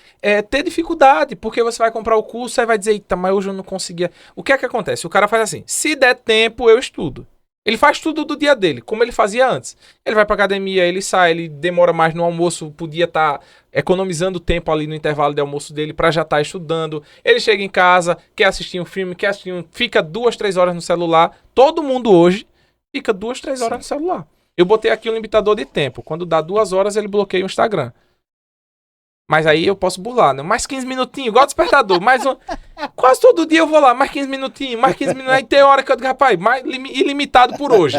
ter dificuldade, porque você vai comprar o curso e vai dizer, eita, mas hoje eu não conseguia. O que é que acontece? O cara faz assim, se der tempo, eu estudo. Ele faz tudo do dia dele, como ele fazia antes. Ele vai pra academia, ele sai, ele demora mais no almoço, podia estar economizando tempo ali no intervalo de almoço dele pra já estar estudando. Ele chega em casa, quer assistir um filme, fica 2, 3 horas no celular. Todo mundo hoje fica 2, 3 horas no celular. Eu botei aqui um limitador de tempo. Quando dá 2 horas, ele bloqueia o Instagram. Mas aí eu posso burlar, né? Mais 15 minutinhos, igual despertador. Quase todo dia eu vou lá, mais 15 minutinhos, mais 15 minutos. Aí tem hora que eu digo, rapaz, ilimitado por hoje.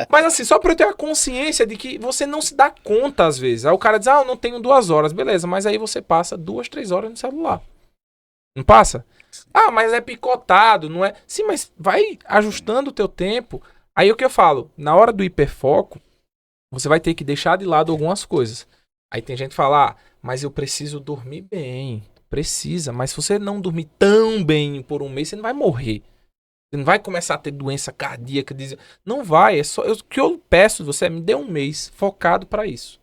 Mas assim, só pra eu ter a consciência de que você não se dá conta às vezes. Aí o cara diz, eu não tenho 2 horas. Beleza, mas aí você passa 2, 3 horas no celular. Não passa? Ah, mas é picotado, não é? Sim, mas vai ajustando o teu tempo. Aí o que eu falo, na hora do hiperfoco, você vai ter que deixar de lado algumas coisas. Aí tem gente que fala, ah, mas eu preciso dormir bem. Precisa, mas se você não dormir tão bem por um mês, você não vai morrer. Você não vai começar a ter doença cardíaca. Não vai, é só. O que eu peço de você é me dê um mês focado para isso.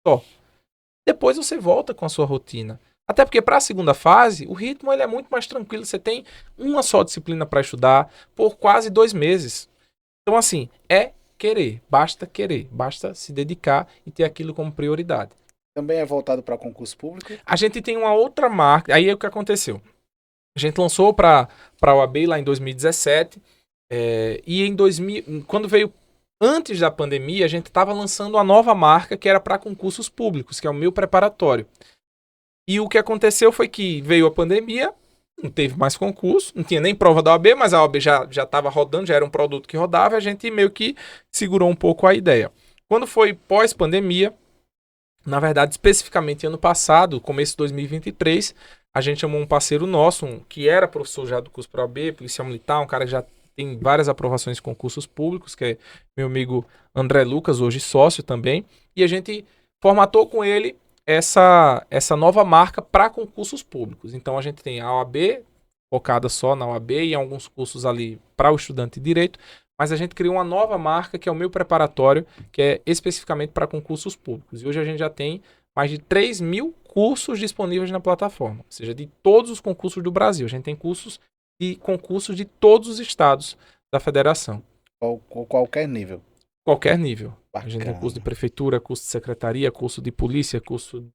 Só. Depois você volta com a sua rotina. Até porque para a segunda fase, o ritmo ele é muito mais tranquilo. Você tem uma só disciplina para estudar por quase 2 meses. Então, assim, é querer, basta se dedicar e ter aquilo como prioridade. Também é voltado para concurso público? A gente tem uma outra marca, aí é o que aconteceu. A gente lançou para a OAB lá em 2017, e em 2000, quando veio antes da pandemia, a gente estava lançando uma nova marca que era para concursos públicos, que é o meu preparatório. E o que aconteceu foi que veio a pandemia, não teve mais concurso, não tinha nem prova da OAB, mas a OAB já estava rodando, já era um produto que rodava, e a gente meio que segurou um pouco a ideia. Quando foi pós-pandemia, na verdade, especificamente ano passado, começo de 2023, a gente chamou um parceiro nosso, que era professor já do curso para OAB, policial militar, um cara que já tem várias aprovações em concursos públicos, que é meu amigo André Lucas, hoje sócio também, e a gente formatou com ele essa nova marca para concursos públicos. Então a gente tem a OAB, focada só na OAB e alguns cursos ali para o estudante de direito, mas a gente criou uma nova marca que é o meu preparatório, que é especificamente para concursos públicos. E hoje a gente já tem mais de 3.000 cursos disponíveis na plataforma, ou seja, de todos os concursos do Brasil. A gente tem concursos de todos os estados da federação. Qualquer nível. Qualquer nível. Bacana. A gente tem curso de prefeitura, curso de secretaria, curso de polícia, curso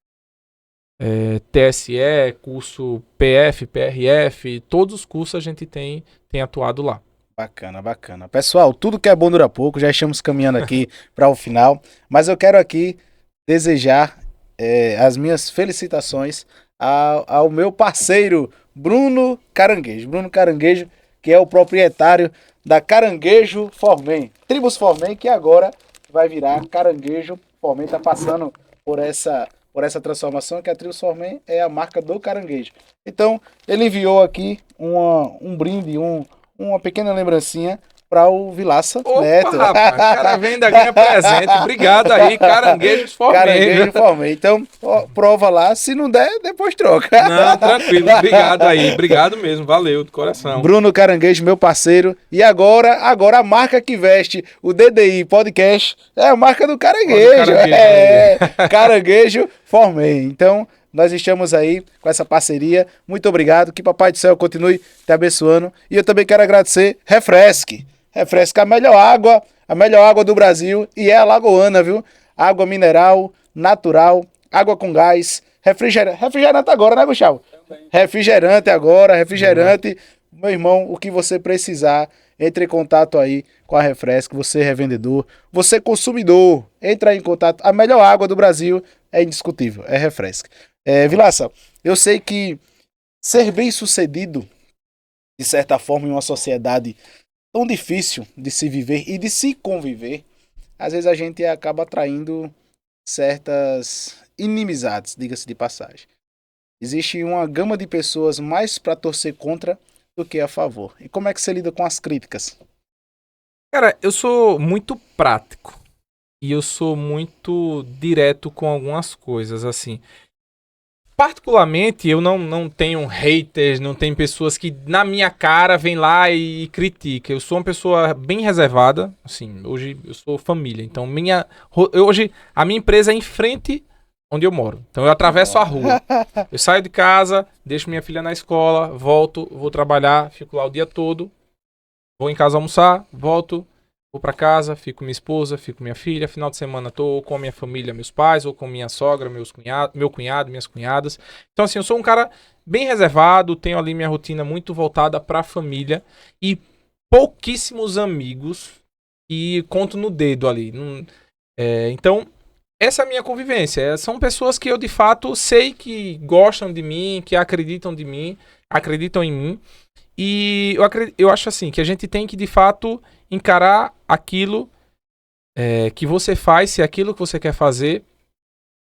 TSE, curso PF, PRF, todos os cursos a gente tem atuado lá. Bacana, bacana. Pessoal, tudo que é bom dura pouco, já estamos caminhando aqui para o final, mas eu quero aqui desejar as minhas felicitações ao meu parceiro Bruno Caranguejo. Bruno Caranguejo, que é o proprietário da Caranguejo Formen, Tribus Formen, que agora vai virar Caranguejo Formen, está passando por essa transformação, que a Tribus Formen é a marca do caranguejo. Então, ele enviou aqui um brinde, uma pequena lembrancinha para o Vilaça Neto. Rapaz, o cara vem da ganha presente. Obrigado aí, Caranguejos Formen. Caranguejo Formen. Então, prova lá. Se não der, depois troca. Não, tranquilo. Obrigado aí. Obrigado mesmo. Valeu, de coração. Bruno Caranguejo, meu parceiro. E agora a marca que veste o DDI Podcast é a marca do Caranguejo. Caranguejo Formen. Então, nós estamos aí com essa parceria. Muito obrigado. Que Papai do Céu continue te abençoando. E eu também quero agradecer Refresque. Refresque, a melhor água do Brasil. E é a lagoana, viu? Água mineral, natural, água com gás. Refrigerante agora, né, Gustavo? Refrigerante agora, refrigerante. Meu irmão, o que você precisar, entre em contato aí com a Refresque. Você revendedor, você consumidor, entra em contato. A melhor água do Brasil é indiscutível, é Refresque. Vilaça, eu sei que ser bem sucedido, de certa forma, em uma sociedade tão difícil de se viver e de se conviver, às vezes a gente acaba atraindo certas inimizades, diga-se de passagem. Existe uma gama de pessoas mais para torcer contra do que a favor. E como é que você lida com as críticas? Cara, eu sou muito prático e eu sou muito direto com algumas coisas, assim. Particularmente, eu não tenho haters, não tenho pessoas que na minha cara vêm lá e criticam. Eu sou uma pessoa bem reservada, assim, hoje eu sou família, então hoje a minha empresa é em frente onde eu moro. Então eu atravesso a rua, eu saio de casa, deixo minha filha na escola, volto, vou trabalhar, fico lá o dia todo, vou em casa almoçar, volto, vou pra casa, fico com minha esposa, fico com minha filha. Final de semana tô com a minha família, meus pais, ou com minha sogra, meu cunhado, minhas cunhadas. Então, assim, eu sou um cara bem reservado, tenho ali minha rotina muito voltada pra família e pouquíssimos amigos e conto no dedo ali. Então, essa é a minha convivência. São pessoas que eu, de fato, sei que gostam de mim, que acreditam em mim. E eu acho assim, que a gente tem que, de fato, encarar aquilo que você faz, se é aquilo que você quer fazer,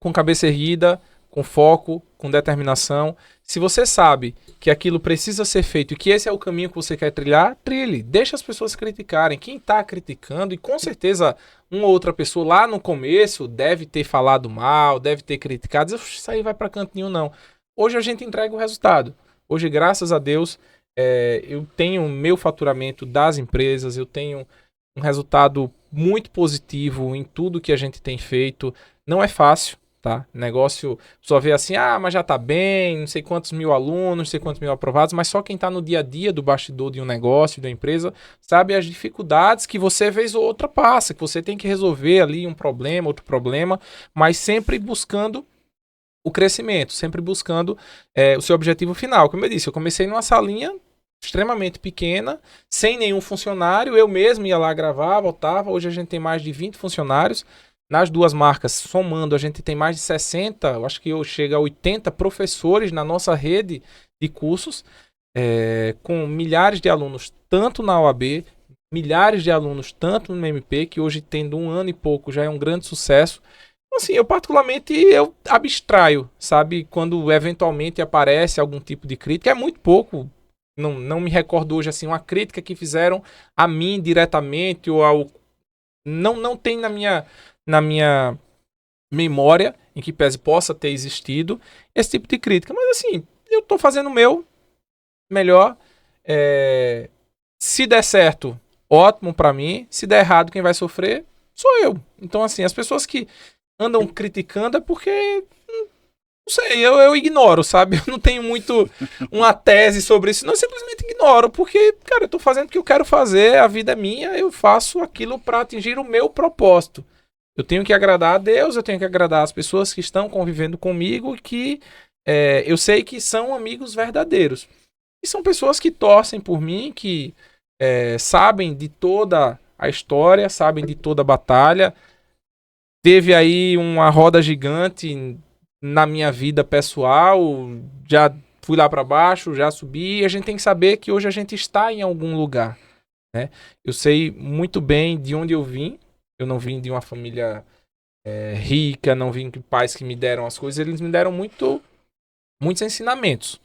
com cabeça erguida, com foco, com determinação. Se você sabe que aquilo precisa ser feito e que esse é o caminho que você quer trilhar, trilhe. Deixa as pessoas criticarem. Quem está criticando, e com certeza uma ou outra pessoa lá no começo deve ter falado mal, deve ter criticado, isso aí vai para canto nenhum, não. Hoje a gente entrega o resultado. Hoje, graças a Deus, eu tenho meu faturamento das empresas, eu tenho um resultado muito positivo em tudo que a gente tem feito. Não é fácil, tá? Negócio, só vê assim, mas já tá bem, não sei quantos mil alunos, não sei quantos mil aprovados, mas só quem tá no dia a dia do bastidor de um negócio, de uma empresa, sabe as dificuldades que você vez ou outra passa, que você tem que resolver ali um problema, outro problema, mas sempre buscando o crescimento, sempre buscando o seu objetivo final. Como eu disse, eu comecei numa salinha extremamente pequena, sem nenhum funcionário, eu mesmo ia lá gravar, voltava. Hoje a gente tem mais de 20 funcionários. Nas duas marcas, somando, a gente tem mais de 60, eu acho que chega a 80 professores na nossa rede de cursos, com milhares de alunos, tanto na OAB, milhares de alunos, tanto no MP, que hoje tendo 1 ano e pouco já é um grande sucesso. Então, assim, eu particularmente eu abstraio, sabe? Quando eventualmente aparece algum tipo de crítica, é muito pouco. Não me recordo hoje assim uma crítica que fizeram a mim diretamente ou ao... Não tem na minha memória, em que pese possa ter existido esse tipo de crítica. Mas assim, eu tô fazendo o meu melhor. Se der certo, ótimo pra mim. Se der errado, quem vai sofrer sou eu. Então assim, as pessoas que andam criticando é porque... Não sei, eu ignoro, sabe? Eu não tenho muito uma tese sobre isso. Não, eu simplesmente ignoro, porque, cara, eu tô fazendo o que eu quero fazer, a vida é minha, eu faço aquilo para atingir o meu propósito. Eu tenho que agradar a Deus, eu tenho que agradar as pessoas que estão convivendo comigo, que eu sei que são amigos verdadeiros. E são pessoas que torcem por mim, que sabem de toda a história, sabem de toda a batalha. Teve aí uma roda gigante na minha vida pessoal, já fui lá para baixo, já subi, e a gente tem que saber que hoje a gente está em algum lugar, né? Eu sei muito bem de onde eu vim. Eu não vim de uma família rica, não vim de pais que me deram as coisas, eles me deram muitos ensinamentos,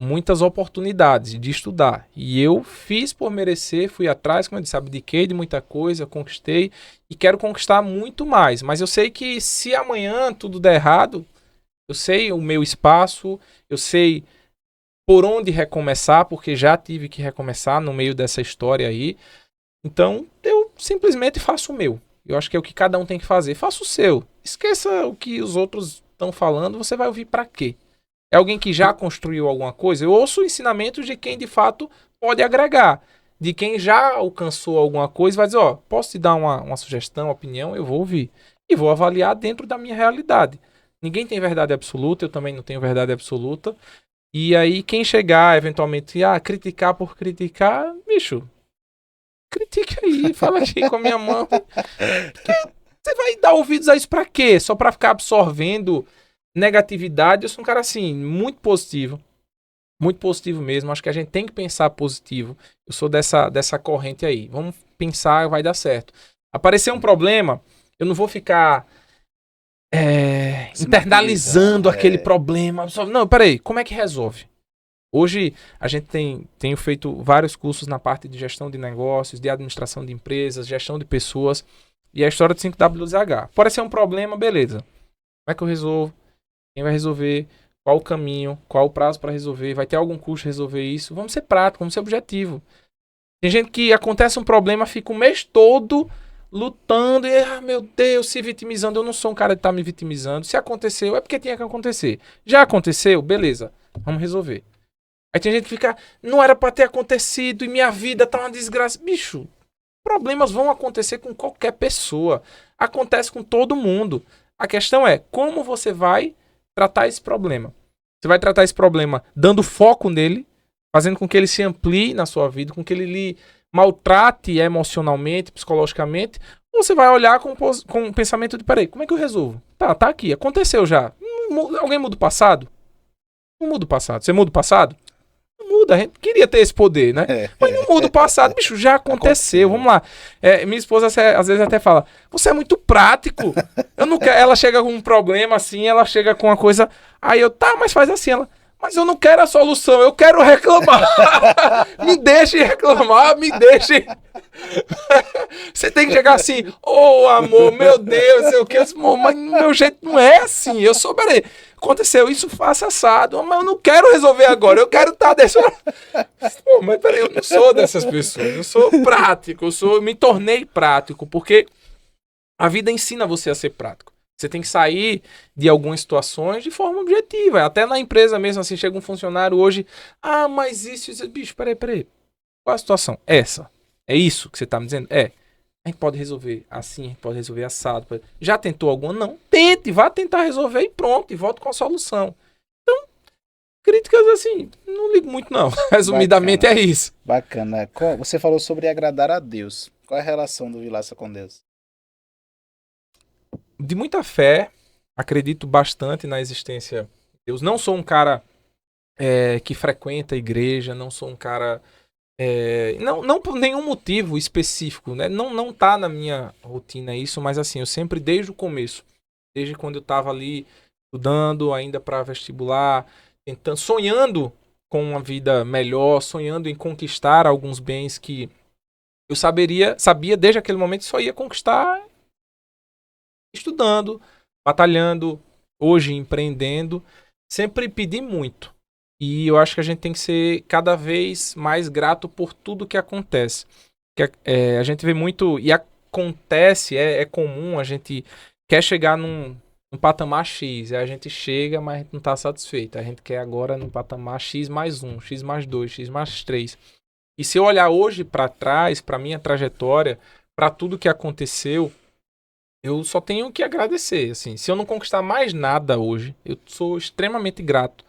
muitas oportunidades de estudar, e eu fiz por merecer, fui atrás, como eu disse, abdiquei de muita coisa, conquistei, e quero conquistar muito mais, mas eu sei que se amanhã tudo der errado, eu sei o meu espaço, eu sei por onde recomeçar, porque já tive que recomeçar no meio dessa história aí. Então, eu simplesmente faço o meu. Eu acho que é o que cada um tem que fazer. Faça o seu. Esqueça o que os outros estão falando, você vai ouvir para quê? É alguém que já construiu alguma coisa? Eu ouço ensinamentos de quem de fato pode agregar. De quem já alcançou alguma coisa, vai dizer, posso te dar uma sugestão, uma opinião? Eu vou ouvir. E vou avaliar dentro da minha realidade. Ninguém tem verdade absoluta, eu também não tenho verdade absoluta. E aí, quem chegar, eventualmente, criticar por criticar, bicho, critique aí, fala aqui com a minha mão. Você vai dar ouvidos a isso pra quê? Só pra ficar absorvendo negatividade? Eu sou um cara, assim, muito positivo mesmo. Acho que a gente tem que pensar positivo. Eu sou dessa corrente aí. Vamos pensar, vai dar certo. Aparecer um problema, eu não vou ficar... internalizando aquele problema. Não, peraí, como é que resolve? Hoje a gente tenho feito vários cursos na parte de gestão de negócios, de administração de empresas, gestão de pessoas e a história de 5WZH. Pode ser um problema, beleza. Como é que eu resolvo? Quem vai resolver? Qual o caminho? Qual o prazo para resolver? Vai ter algum custo resolver isso? Vamos ser práticos, vamos ser objetivo. Tem gente que acontece um problema, fica o mês todo lutando e, meu Deus, se vitimizando. Eu não sou um cara que tá me vitimizando. Se aconteceu, é porque tinha que acontecer. Já aconteceu? Beleza, vamos resolver. Aí tem gente que fica, não era pra ter acontecido e minha vida tá uma desgraça. Bicho, problemas vão acontecer com qualquer pessoa. Acontece com todo mundo. A questão é, como você vai tratar esse problema? Você vai tratar esse problema dando foco nele, fazendo com que ele se amplie na sua vida, com que ele lhe maltrate emocionalmente, psicologicamente, ou você vai olhar com um pensamento de, peraí, como é que eu resolvo? Tá aqui, aconteceu já. Alguém muda o passado? Não muda o passado. Você muda o passado? Não muda, a gente queria ter esse poder, né? Mas não muda o passado, bicho, já aconteceu. Vamos lá. Minha esposa às vezes até fala, você é muito prático. Eu não quero. Ela chega com um problema assim, ela chega com uma coisa. Aí eu, tá, mas faz assim, ela. Mas eu não quero a solução, eu quero reclamar. Me deixe reclamar, me deixe. Você tem que chegar assim, ô amor, meu Deus, sei o que, mas meu jeito não é assim. Eu sou, peraí, aconteceu isso, faça assado, mas eu não quero resolver agora, eu quero estar dessa. Pô, mas peraí, eu não sou dessas pessoas, eu sou prático, eu me tornei prático, porque a vida ensina você a ser prático. Você tem que sair de algumas situações de forma objetiva. Até na empresa mesmo, assim, chega um funcionário hoje, mas isso, bicho, peraí. Qual a situação? Essa. É isso que você tá me dizendo? A gente pode resolver assim, a gente pode resolver assado. Já tentou alguma? Não. Tente, vá tentar resolver e pronto, e volte com a solução. Então, críticas assim, não ligo muito não. Resumidamente é isso. Bacana. Você falou sobre agradar a Deus. Qual é a relação do Vilaça com Deus? De muita fé, acredito bastante na existência de Deus. Não sou um cara que frequenta a igreja, não sou um cara... não por nenhum motivo específico, né? Não tá na minha rotina isso, mas assim, eu sempre, desde o começo, desde quando eu tava ali estudando ainda para vestibular, tentando, sonhando com uma vida melhor, sonhando em conquistar alguns bens que eu sabia desde aquele momento que só ia conquistar estudando, batalhando, hoje empreendendo, sempre pedi muito. E eu acho que a gente tem que ser cada vez mais grato por tudo que acontece. A gente vê muito, e acontece, é comum, a gente quer chegar num patamar X, aí a gente chega, mas a gente não está satisfeito. A gente quer agora no patamar X mais 1, X mais 2, X mais 3. E se eu olhar hoje para trás, para minha trajetória, para tudo que aconteceu, eu só tenho que agradecer. Assim, se eu não conquistar mais nada hoje, eu sou extremamente grato.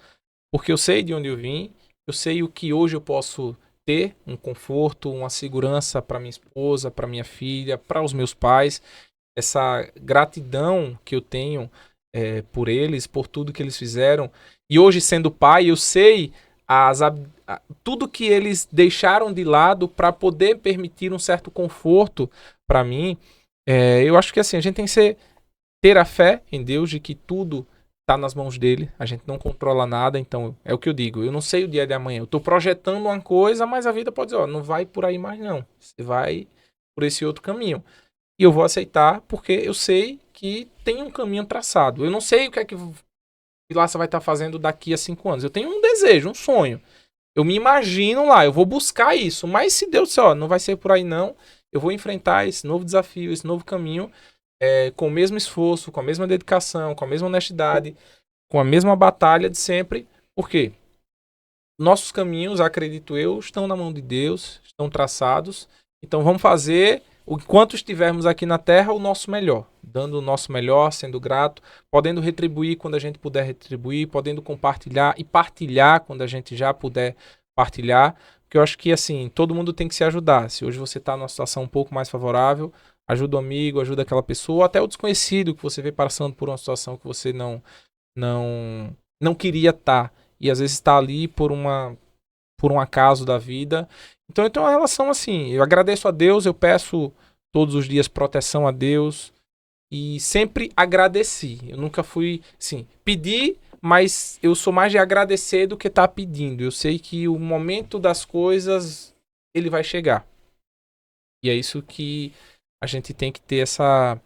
Porque eu sei de onde eu vim, eu sei o que hoje eu posso ter, um conforto, uma segurança para minha esposa, para minha filha, para os meus pais. Essa gratidão que eu tenho por eles, por tudo que eles fizeram. E hoje, sendo pai, eu sei tudo que eles deixaram de lado para poder permitir um certo conforto para mim. Eu acho que assim, a gente tem que ter a fé em Deus de que tudo tá nas mãos dele, a gente não controla nada, então é o que eu digo, eu não sei o dia de amanhã, eu tô projetando uma coisa, mas a vida pode dizer, não vai por aí mais não, você vai por esse outro caminho, e eu vou aceitar porque eu sei que tem um caminho traçado, eu não sei o que é que o Vilaça vai estar fazendo daqui a 5 anos, eu tenho um desejo, um sonho, eu me imagino lá, eu vou buscar isso, mas se Deus disser, não vai ser por aí não, eu vou enfrentar esse novo desafio, esse novo caminho, com o mesmo esforço, com a mesma dedicação, com a mesma honestidade, com a mesma batalha de sempre. Por quê? Nossos caminhos, acredito eu, estão na mão de Deus, estão traçados. Então vamos fazer, enquanto estivermos aqui na Terra, o nosso melhor. Dando o nosso melhor, sendo grato, podendo retribuir quando a gente puder retribuir, podendo compartilhar e partilhar quando a gente já puder partilhar. Porque eu acho que, assim, todo mundo tem que se ajudar. Se hoje você está numa situação um pouco mais favorável, ajuda o amigo, ajuda aquela pessoa, até o desconhecido que você vê passando por uma situação que você não queria estar. E às vezes está ali por um acaso da vida. Então é uma relação assim, eu agradeço a Deus, eu peço todos os dias proteção a Deus e sempre agradeci. Eu nunca fui, assim, pedir, mas eu sou mais de agradecer do que estar pedindo. Eu sei que o momento das coisas, ele vai chegar. E é isso que a gente tem que ter essa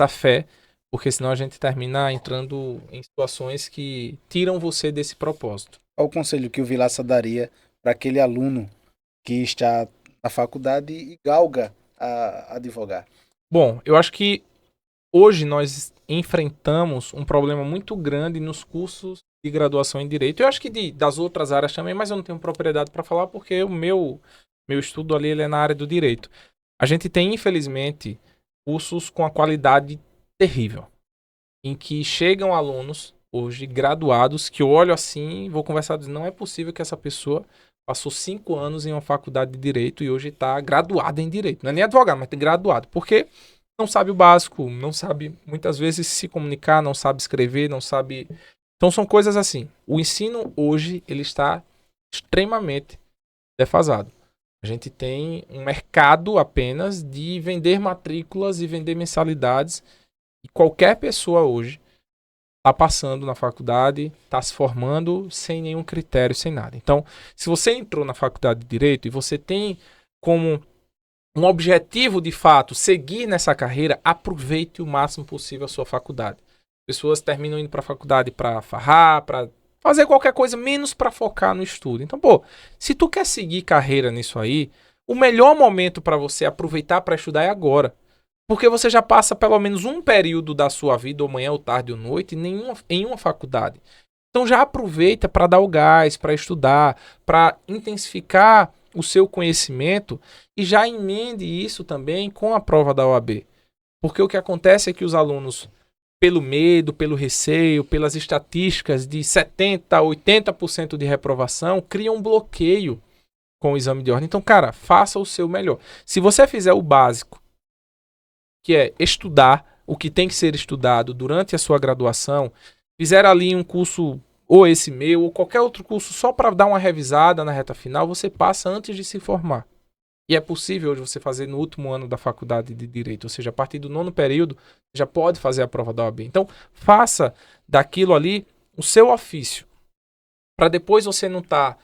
fé, porque senão a gente termina entrando em situações que tiram você desse propósito. Qual o conselho que o Vilaça daria para aquele aluno que está na faculdade e galga a advogar? Bom, eu acho que hoje nós enfrentamos um problema muito grande nos cursos de graduação em Direito. Eu acho que das outras áreas também, mas eu não tenho propriedade para falar porque o meu estudo ali ele é na área do Direito. A gente tem, infelizmente, cursos com a qualidade terrível, em que chegam alunos, hoje, graduados, que eu olho assim, vou conversar, diz, não é possível que essa pessoa passou 5 anos em uma faculdade de Direito e hoje está graduada em Direito. Não é nem advogado, mas tem graduado. Porque não sabe o básico, não sabe, muitas vezes, se comunicar, não sabe escrever, não sabe... Então, são coisas assim. O ensino, hoje, ele está extremamente defasado. A gente tem um mercado apenas de vender matrículas e vender mensalidades. E qualquer pessoa hoje está passando na faculdade, está se formando sem nenhum critério, sem nada. Então, se você entrou na faculdade de Direito e você tem como um objetivo de fato seguir nessa carreira, aproveite o máximo possível a sua faculdade. Pessoas terminam indo para a faculdade para farrar, para fazer qualquer coisa, menos para focar no estudo. Então, pô, se tu quer seguir carreira nisso aí, o melhor momento para você aproveitar para estudar é agora. Porque você já passa pelo menos um período da sua vida, ou manhã, ou tarde, ou noite, em uma faculdade. Então já aproveita para dar o gás, para estudar, para intensificar o seu conhecimento e já emende isso também com a prova da OAB. Porque o que acontece é que os alunos, pelo medo, pelo receio, pelas estatísticas de 70% a 80% de reprovação, criam um bloqueio com o exame de ordem. Então, cara, faça o seu melhor. Se você fizer o básico, que é estudar o que tem que ser estudado durante a sua graduação, fizer ali um curso, ou esse meu, ou qualquer outro curso, só para dar uma revisada na reta final, você passa antes de se formar. E é possível hoje você fazer no último ano da faculdade de Direito, ou seja, a partir do 9º período, já pode fazer a prova da OAB. Então, faça daquilo ali o seu ofício, para depois você não estar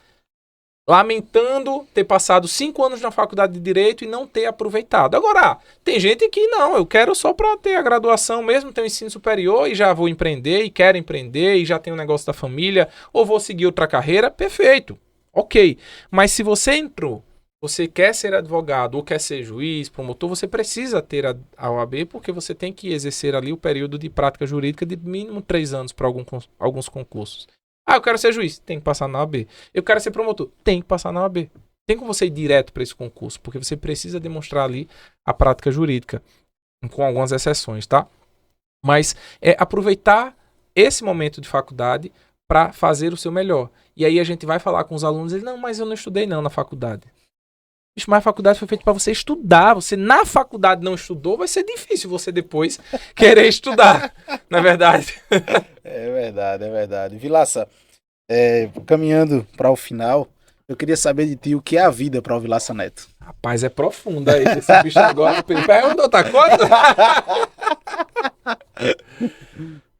lamentando ter passado 5 anos na faculdade de Direito e não ter aproveitado. Agora, tem gente que não, eu quero só para ter a graduação mesmo, ter o ensino superior e já vou empreender e quero empreender e já tenho um negócio da família ou vou seguir outra carreira, perfeito, ok. Mas se você entrou, você quer ser advogado ou quer ser juiz, promotor, você precisa ter a OAB porque você tem que exercer ali o período de prática jurídica de mínimo 3 anos para alguns concursos. Ah, eu quero ser juiz, tem que passar na OAB. Eu quero ser promotor, tem que passar na OAB. Tem como você ir direto para esse concurso, porque você precisa demonstrar ali a prática jurídica, com algumas exceções, tá? Mas é aproveitar esse momento de faculdade para fazer o seu melhor. E aí a gente vai falar com os alunos, eles, não, mas eu não estudei não na faculdade. Bicho, mas a faculdade foi feita para você estudar. Você na faculdade não estudou, vai ser difícil você depois querer estudar, na verdade. É verdade, é verdade. Vilaça, caminhando para o final, eu queria saber de ti o que é a vida para o Vilaça Neto. Rapaz, é profunda aí. Esse bicho agora pergunta outra coisa?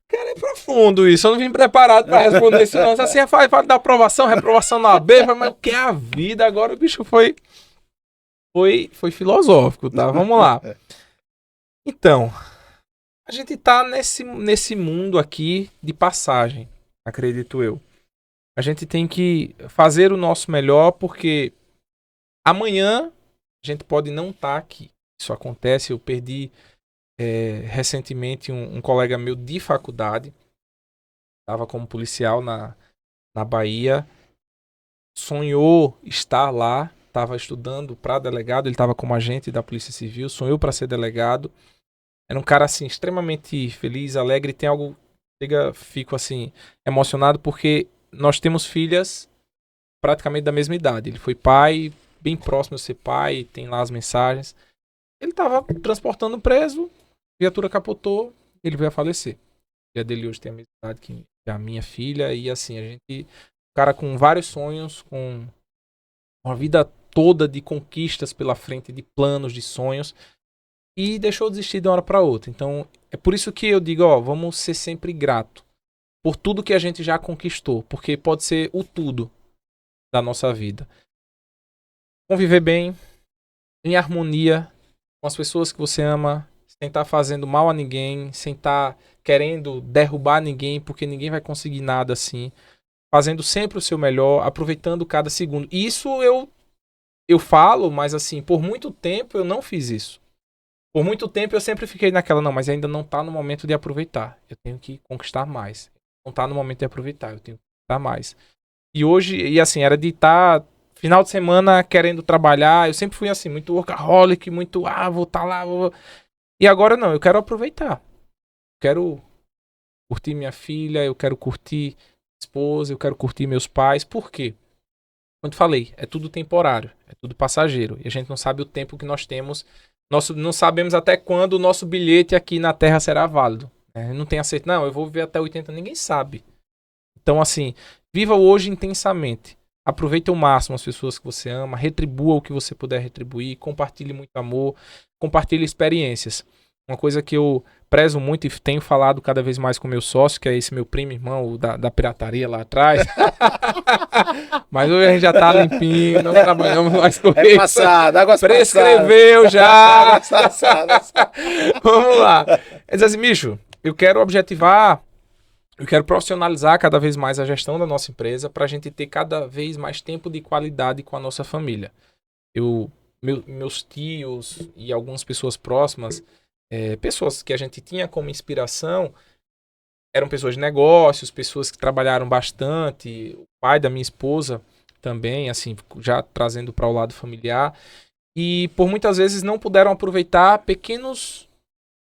Cara, é profundo isso. Eu não vim preparado para responder isso, não. Assim, fala da aprovação, reprovação na AB, mas o que é a vida? Agora o bicho foi filosófico, tá? Vamos lá. Então, a gente tá nesse mundo aqui de passagem, acredito eu. A gente tem que fazer o nosso melhor porque amanhã a gente pode não estar aqui. Isso acontece, eu perdi recentemente um colega meu de faculdade, estava como policial na Bahia, sonhou estar lá, estava estudando para delegado, ele estava como agente da Polícia Civil, sonhou para ser delegado. Era um cara assim extremamente feliz, alegre, tem algo, fico assim emocionado porque nós temos filhas praticamente da mesma idade. Ele foi pai, bem próximo de ser pai, tem lá as mensagens. Ele estava transportando preso, viatura capotou, ele veio a falecer. A filha dele hoje tem a mesma idade que a minha filha e assim, a gente, um cara com vários sonhos, com uma vida toda de conquistas pela frente, de planos, de sonhos, e deixou de desistir de uma hora para outra. Então, é por isso que eu digo, vamos ser sempre grato por tudo que a gente já conquistou, porque pode ser o tudo da nossa vida. Conviver bem, em harmonia com as pessoas que você ama, sem estar fazendo mal a ninguém, sem estar querendo derrubar ninguém, porque ninguém vai conseguir nada assim. Fazendo sempre o seu melhor, aproveitando cada segundo. Isso eu falo, mas assim, por muito tempo eu não fiz isso. Por muito tempo eu sempre fiquei naquela, não, mas ainda não tá no momento de aproveitar. Eu tenho que conquistar mais. Não tá no momento de aproveitar, eu tenho que conquistar mais. E hoje, e assim, era de estar final de semana querendo trabalhar. Eu sempre fui assim, muito workaholic, muito, vou estar lá. E agora não, eu quero aproveitar. Eu quero curtir minha filha, eu quero curtir minha esposa, eu quero curtir meus pais. Por quê? Como eu falei, é tudo temporário, é tudo passageiro. E a gente não sabe o tempo que nós temos. Nós não sabemos até quando o nosso bilhete aqui na Terra será válido. Não tem acerto. Não, eu vou viver até 80, ninguém sabe. Então, assim, viva hoje intensamente. aproveite ao máximo as pessoas que você ama, retribua o que você puder retribuir, compartilhe muito amor, compartilhe experiências. Uma coisa que eu prezo muito e tenho falado cada vez mais com meu sócio, que é esse meu primo irmão da pirataria lá atrás. Mas hoje a gente já tá limpinho, não trabalhamos mais com É isso. passado, águas Prescreveu já. passadas. Vamos lá. Ele diz assim, bicho, eu quero objetivar, eu quero profissionalizar cada vez mais a gestão da nossa empresa para a gente ter cada vez mais tempo de qualidade com a nossa família. Meus tios e algumas pessoas próximas, pessoas que a gente tinha como inspiração, eram pessoas de negócios, pessoas que trabalharam bastante, o pai da minha esposa também, assim, já trazendo para o lado familiar, e por muitas vezes não puderam aproveitar pequenos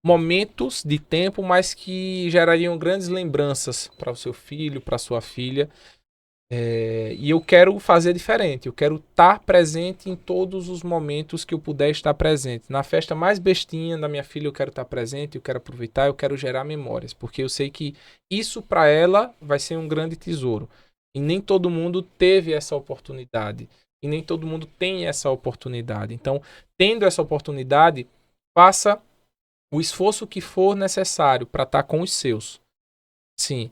momentos de tempo, mas que gerariam grandes lembranças para o seu filho, para sua filha. E eu quero fazer diferente, eu quero estar presente em todos os momentos que eu puder estar presente. Na festa mais bestinha da minha filha eu quero estar presente, eu quero aproveitar, eu quero gerar memórias, porque eu sei que isso para ela vai ser um grande tesouro. E nem todo mundo teve essa oportunidade, e nem todo mundo tem essa oportunidade. Então, tendo essa oportunidade, faça o esforço que for necessário para estar com os seus. Sim.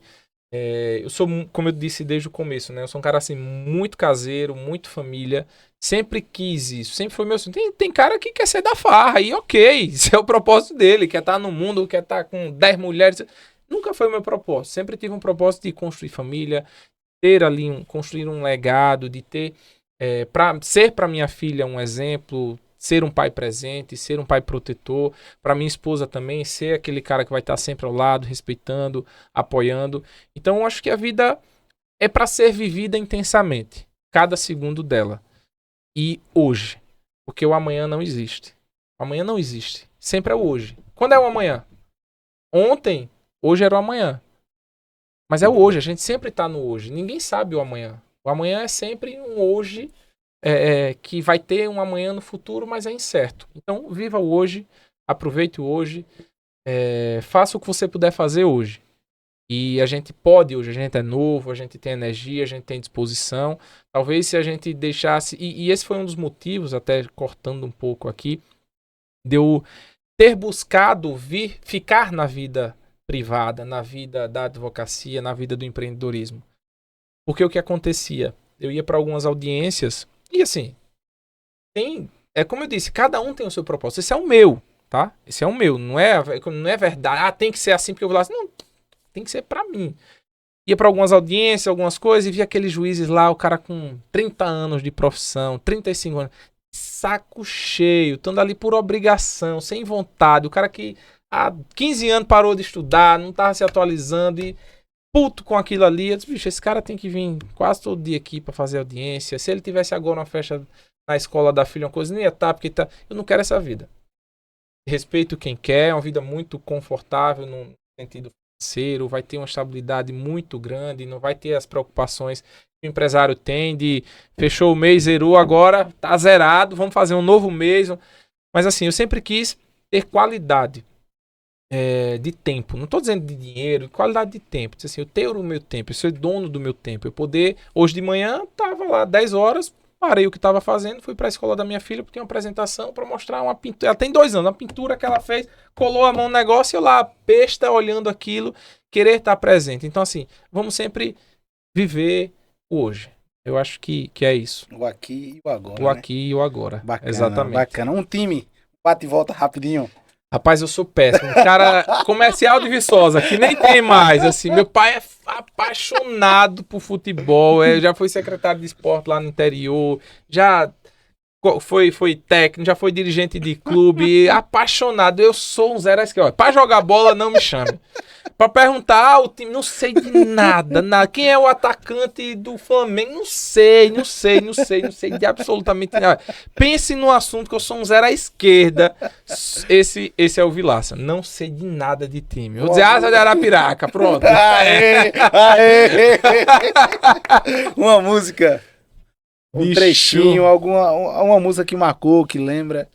Eu sou, como eu disse desde o começo, né? Eu sou um cara assim, muito caseiro, muito família. Sempre quis isso, sempre foi meu sonho. Tem cara que quer ser da farra, e ok, isso é o propósito dele, quer estar no mundo, quer estar com 10 mulheres. Nunca foi o meu propósito. Sempre tive um propósito de construir família, ter ali, construir um legado, de ter, ser para minha filha um exemplo, ser um pai presente, ser um pai protetor, para minha esposa também, ser aquele cara que vai estar sempre ao lado, respeitando, apoiando. Então, eu acho que a vida é para ser vivida intensamente, cada segundo dela. E hoje, porque o amanhã não existe. O amanhã não existe, sempre é o hoje. Quando é o amanhã? Ontem, hoje era o amanhã. Mas é o hoje, a gente sempre está no hoje. Ninguém sabe o amanhã. O amanhã é sempre um hoje, que vai ter um amanhã no futuro, mas é incerto. Então, viva o hoje, aproveite o hoje, faça o que você puder fazer hoje. E a gente pode hoje, a gente é novo, a gente tem energia, a gente tem disposição. Talvez se a gente deixasse... E esse foi um dos motivos, até cortando um pouco aqui, de eu ter buscado ficar na vida privada, na vida da advocacia, na vida do empreendedorismo. Porque o que acontecia? Eu ia para algumas audiências e assim, como eu disse, cada um tem o seu propósito. Esse é o meu, tá? Esse é o meu, não é verdade. Tem que ser assim porque eu vou lá. Não, tem que ser para mim. Ia para algumas audiências, algumas coisas, e via aqueles juízes lá, o cara com 30 anos de profissão, 35 anos, saco cheio, estando ali por obrigação, sem vontade. O cara que há 15 anos parou de estudar, não estava se atualizando e puto com aquilo ali. Eu disse, bicho, esse cara tem que vir quase todo dia aqui para fazer audiência. Se ele tivesse agora uma festa na escola da filha, uma coisa, nem ia estar, porque tá... Eu não quero essa vida. Respeito quem quer, é uma vida muito confortável no sentido financeiro, vai ter uma estabilidade muito grande, não vai ter as preocupações que o empresário tem de fechou o mês, zerou, agora tá zerado, vamos fazer um novo mês. Mas assim, eu sempre quis ter qualidade de tempo. Não estou dizendo de dinheiro, qualidade de tempo. Assim, eu ter o meu tempo, eu ser dono do meu tempo. Eu poder, hoje de manhã, estava lá 10 horas, parei o que estava fazendo, fui para a escola da minha filha, porque tem uma apresentação para mostrar uma pintura. Ela tem 2 anos, uma pintura que ela fez, colou a mão no negócio e eu lá, besta, olhando aquilo, querer estar presente. Então, assim, vamos sempre viver o hoje. Eu acho que é isso. O aqui e o agora. O aqui e o agora. Bacana, exatamente. Bacana. Um time, bate e volta rapidinho. Rapaz, eu sou péssimo. Cara comercial de Viçosa, que nem tem mais. Assim, meu pai é apaixonado por futebol. Já foi secretário de esporte lá no interior. Já foi técnico, já foi dirigente de clube. Apaixonado. Eu sou um zero à esquerda. Pra jogar bola, não me chame. Pra perguntar, o time, não sei de nada. Quem é o atacante do Flamengo? Não sei de absolutamente nada. Pense no assunto que eu sou um zero à esquerda. Esse é o Vilaça. Não sei de nada de time. Eu vou dizer, Asa de Arapiraca, pronto. Aê! Uma música, um trechinho, uma música que marcou, que lembra.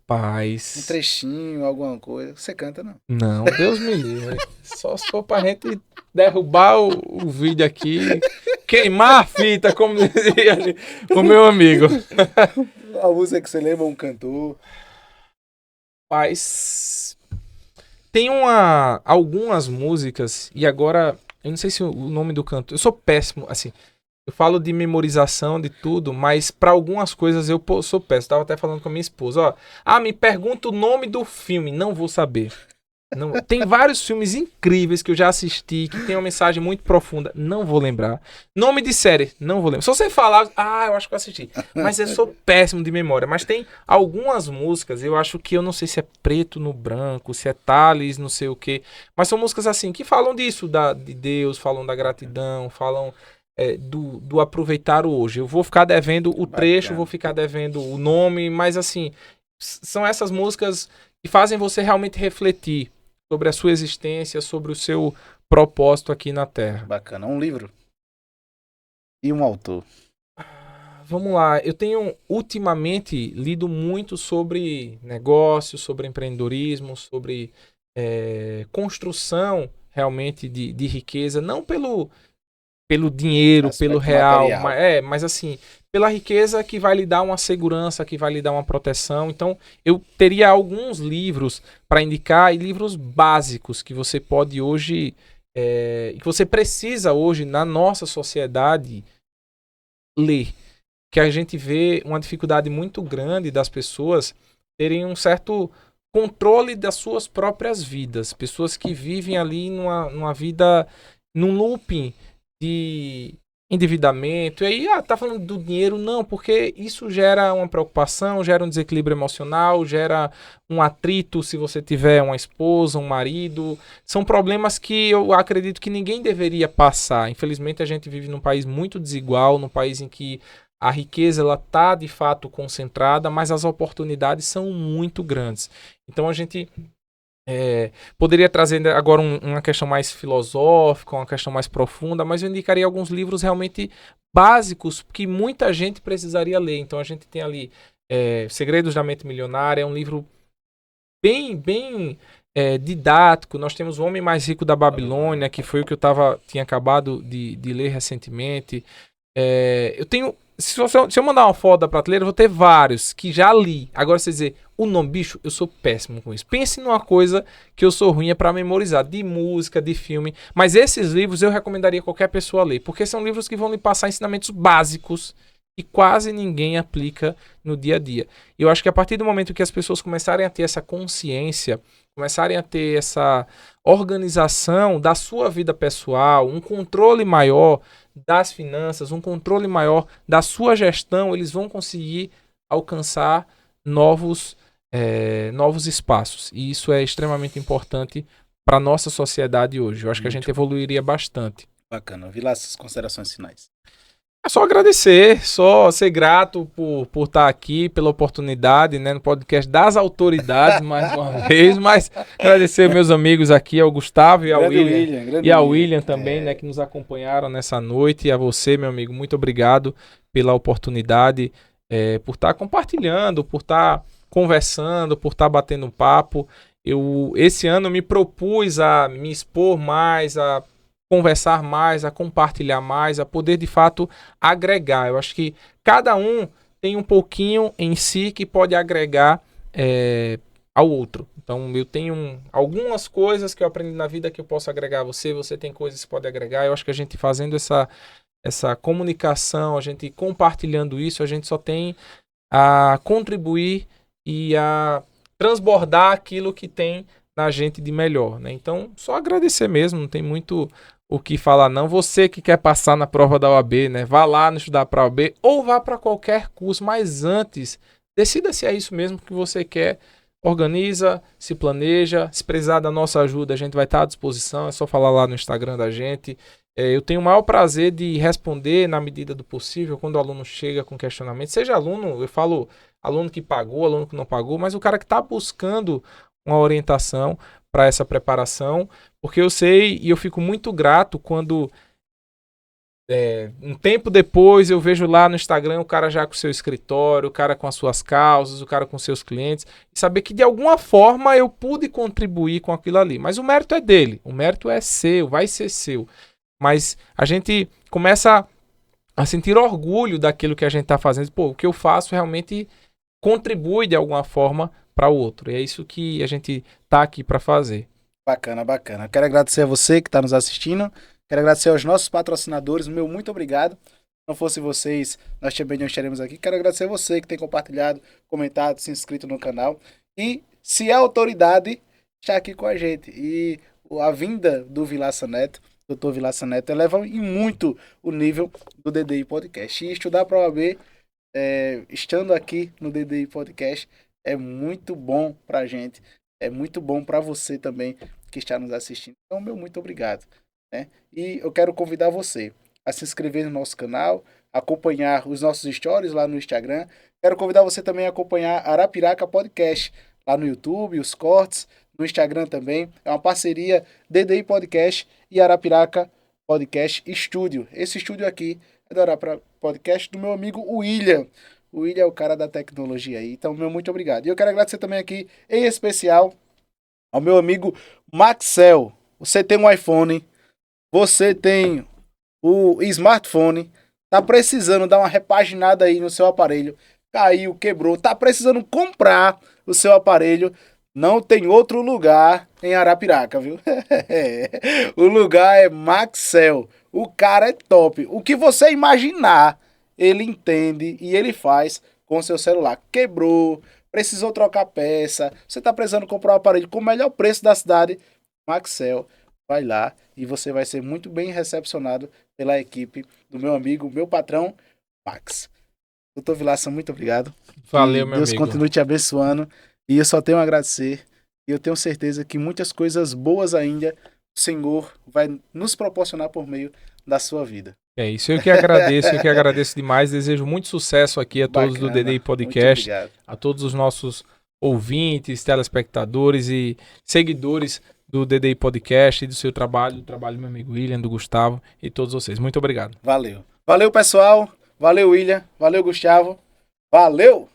Paz. Um trechinho, alguma coisa. Você canta, não? Não, Deus me livre. Só se for pra gente derrubar o vídeo aqui. queimar a fita, como dizia o meu amigo. A música que você lembra, um cantor. Mas tem algumas músicas, e agora, eu não sei se o nome do cantor, eu sou péssimo, assim, eu falo de memorização, de tudo, mas para algumas coisas eu sou péssimo. Tava até falando com a minha esposa, ó, me pergunta o nome do filme, não vou saber. Não, tem vários filmes incríveis que eu já assisti, que tem uma mensagem muito profunda, não vou lembrar. Nome de série, não vou lembrar. Se você falar, eu acho que eu assisti. Mas eu sou péssimo de memória. Mas tem algumas músicas, eu acho que eu não sei se é Preto no Branco, se é Thales, não sei o quê. Mas são músicas assim, que falam disso, de Deus, falam da gratidão, falam do aproveitar o hoje. Eu vou ficar devendo o trecho, vou ficar devendo o nome, mas assim, são essas músicas que fazem você realmente refletir sobre a sua existência, sobre o seu propósito aqui na Terra. Bacana. Um livro e um autor. Vamos lá. Eu tenho ultimamente lido muito sobre negócios, sobre empreendedorismo, sobre construção realmente de riqueza, não pelo dinheiro, Aspecto pelo real, material. mas assim, pela riqueza que vai lhe dar uma segurança, que vai lhe dar uma proteção. Então, eu teria alguns livros para indicar, e livros básicos que você pode hoje, que você precisa hoje na nossa sociedade ler. Que a gente vê uma dificuldade muito grande das pessoas terem um certo controle das suas próprias vidas. Pessoas que vivem ali numa vida, num looping de endividamento, e aí, tá falando do dinheiro? Não, porque isso gera uma preocupação, gera um desequilíbrio emocional, gera um atrito se você tiver uma esposa, um marido. São problemas que eu acredito que ninguém deveria passar. Infelizmente, a gente vive num país muito desigual, num país em que a riqueza ela tá de fato concentrada, mas as oportunidades são muito grandes. Então, a gente poderia trazer agora uma questão mais filosófica, uma questão mais profunda, mas eu indicaria alguns livros realmente básicos que muita gente precisaria ler. Então a gente tem ali Segredos da Mente Milionária, é um livro bem didático. Nós temos O Homem Mais Rico da Babilônia, que foi o que eu tinha acabado de ler recentemente. Eu tenho... Se eu mandar uma foto da prateleira, eu vou ter vários que já li. Agora, você dizer o nome, bicho, eu sou péssimo com isso. Pense numa coisa que eu sou ruim para memorizar, de música, de filme. Mas esses livros eu recomendaria qualquer pessoa ler, porque são livros que vão lhe passar ensinamentos básicos que quase ninguém aplica no dia a dia. E eu acho que a partir do momento que as pessoas começarem a ter essa consciência, começarem a ter essa organização da sua vida pessoal, um controle maior das finanças, um controle maior da sua gestão, eles vão conseguir alcançar novos espaços. E isso é extremamente importante para a nossa sociedade hoje. Eu acho que a gente evoluiria bastante. Bacana. Vi lá essas considerações finais. É só agradecer, só ser grato por estar aqui, pela oportunidade, né, no podcast das autoridades, mais uma vez, mas agradecer meus amigos aqui, ao Gustavo e ao William também, né, que nos acompanharam nessa noite, e a você, meu amigo, muito obrigado pela oportunidade, por estar compartilhando, por estar conversando, por estar batendo um papo. Esse ano me propus a me expor mais, a conversar mais, a compartilhar mais, a poder de fato agregar. Eu acho que cada um tem um pouquinho em si que pode agregar ao outro. Então eu tenho algumas coisas que eu aprendi na vida que eu posso agregar a você, você tem coisas que pode agregar. Eu acho que a gente fazendo essa comunicação, a gente compartilhando isso, a gente só tem a contribuir e a transbordar aquilo que tem na gente de melhor, né? Então, só agradecer mesmo, não tem muito o que falar não. Você que quer passar na prova da OAB, né? Vá lá no estudar para a OAB ou vá para qualquer curso, mas antes, decida se é isso mesmo que você quer. Organiza, se planeja, se precisar da nossa ajuda, a gente vai estar à disposição, é só falar lá no Instagram da gente. Eu tenho o maior prazer de responder na medida do possível quando o aluno chega com questionamento, seja aluno, eu falo aluno que pagou, aluno que não pagou, mas o cara que está buscando uma orientação para essa preparação, porque eu sei e eu fico muito grato quando um tempo depois eu vejo lá no Instagram o cara já com seu escritório, o cara com as suas causas, o cara com seus clientes, e saber que de alguma forma eu pude contribuir com aquilo ali. Mas o mérito é dele, o mérito é seu, vai ser seu. Mas a gente começa a sentir orgulho daquilo que a gente está fazendo. Pô, o que eu faço realmente contribui de alguma forma para o outro. E é isso que a gente tá aqui para fazer. Bacana, bacana. Quero agradecer a você que está nos assistindo. Quero agradecer aos nossos patrocinadores. Meu muito obrigado. Se não fosse vocês, nós também não estaremos aqui. Quero agradecer a você que tem compartilhado, comentado, se inscrito no canal. E se é autoridade, está aqui com a gente. E a vinda do Vilaça Neto, Dr. Vilaça Neto, eleva em muito o nível do DDI Podcast. E estudar para a OAB, estando aqui no DDI Podcast, é muito bom para a gente. É muito bom para você também que está nos assistindo. Então, meu muito obrigado. Né? E eu quero convidar você a se inscrever no nosso canal, acompanhar os nossos stories lá no Instagram. Quero convidar você também a acompanhar Arapiraca Podcast lá no YouTube, os cortes, no Instagram também. É uma parceria DDI Podcast e Arapiraca Podcast Estúdio. Esse estúdio aqui é do Arapiraca Podcast do meu amigo William. O William é o cara da tecnologia aí. Então, meu muito obrigado. E eu quero agradecer também aqui, em especial, ao meu amigo Maxel. Você tem um iPhone, você tem o smartphone, tá precisando dar uma repaginada aí no seu aparelho, caiu, quebrou, tá precisando comprar o seu aparelho, não tem outro lugar em Arapiraca, viu? O lugar é Maxel. O cara é top. O que você imaginar, ele entende e ele faz com o seu celular. Quebrou, precisou trocar peça, você tá precisando comprar um aparelho com o melhor preço da cidade, Maxel. Vai lá e você vai ser muito bem recepcionado pela equipe do meu amigo, meu patrão, Max. Doutor Vilaça, muito obrigado. Valeu, que meu Deus amigo. continue te abençoando. E eu só tenho a agradecer. E eu tenho certeza que muitas coisas boas ainda o Senhor vai nos proporcionar por meio da sua vida. É isso, eu que agradeço demais. Desejo muito sucesso aqui a todos do DDI Podcast, a todos os nossos ouvintes, telespectadores e seguidores do DDI Podcast e do seu trabalho, do trabalho do meu amigo William, do Gustavo e todos vocês. Muito obrigado. Valeu. Valeu, pessoal. Valeu, William. Valeu, Gustavo. Valeu!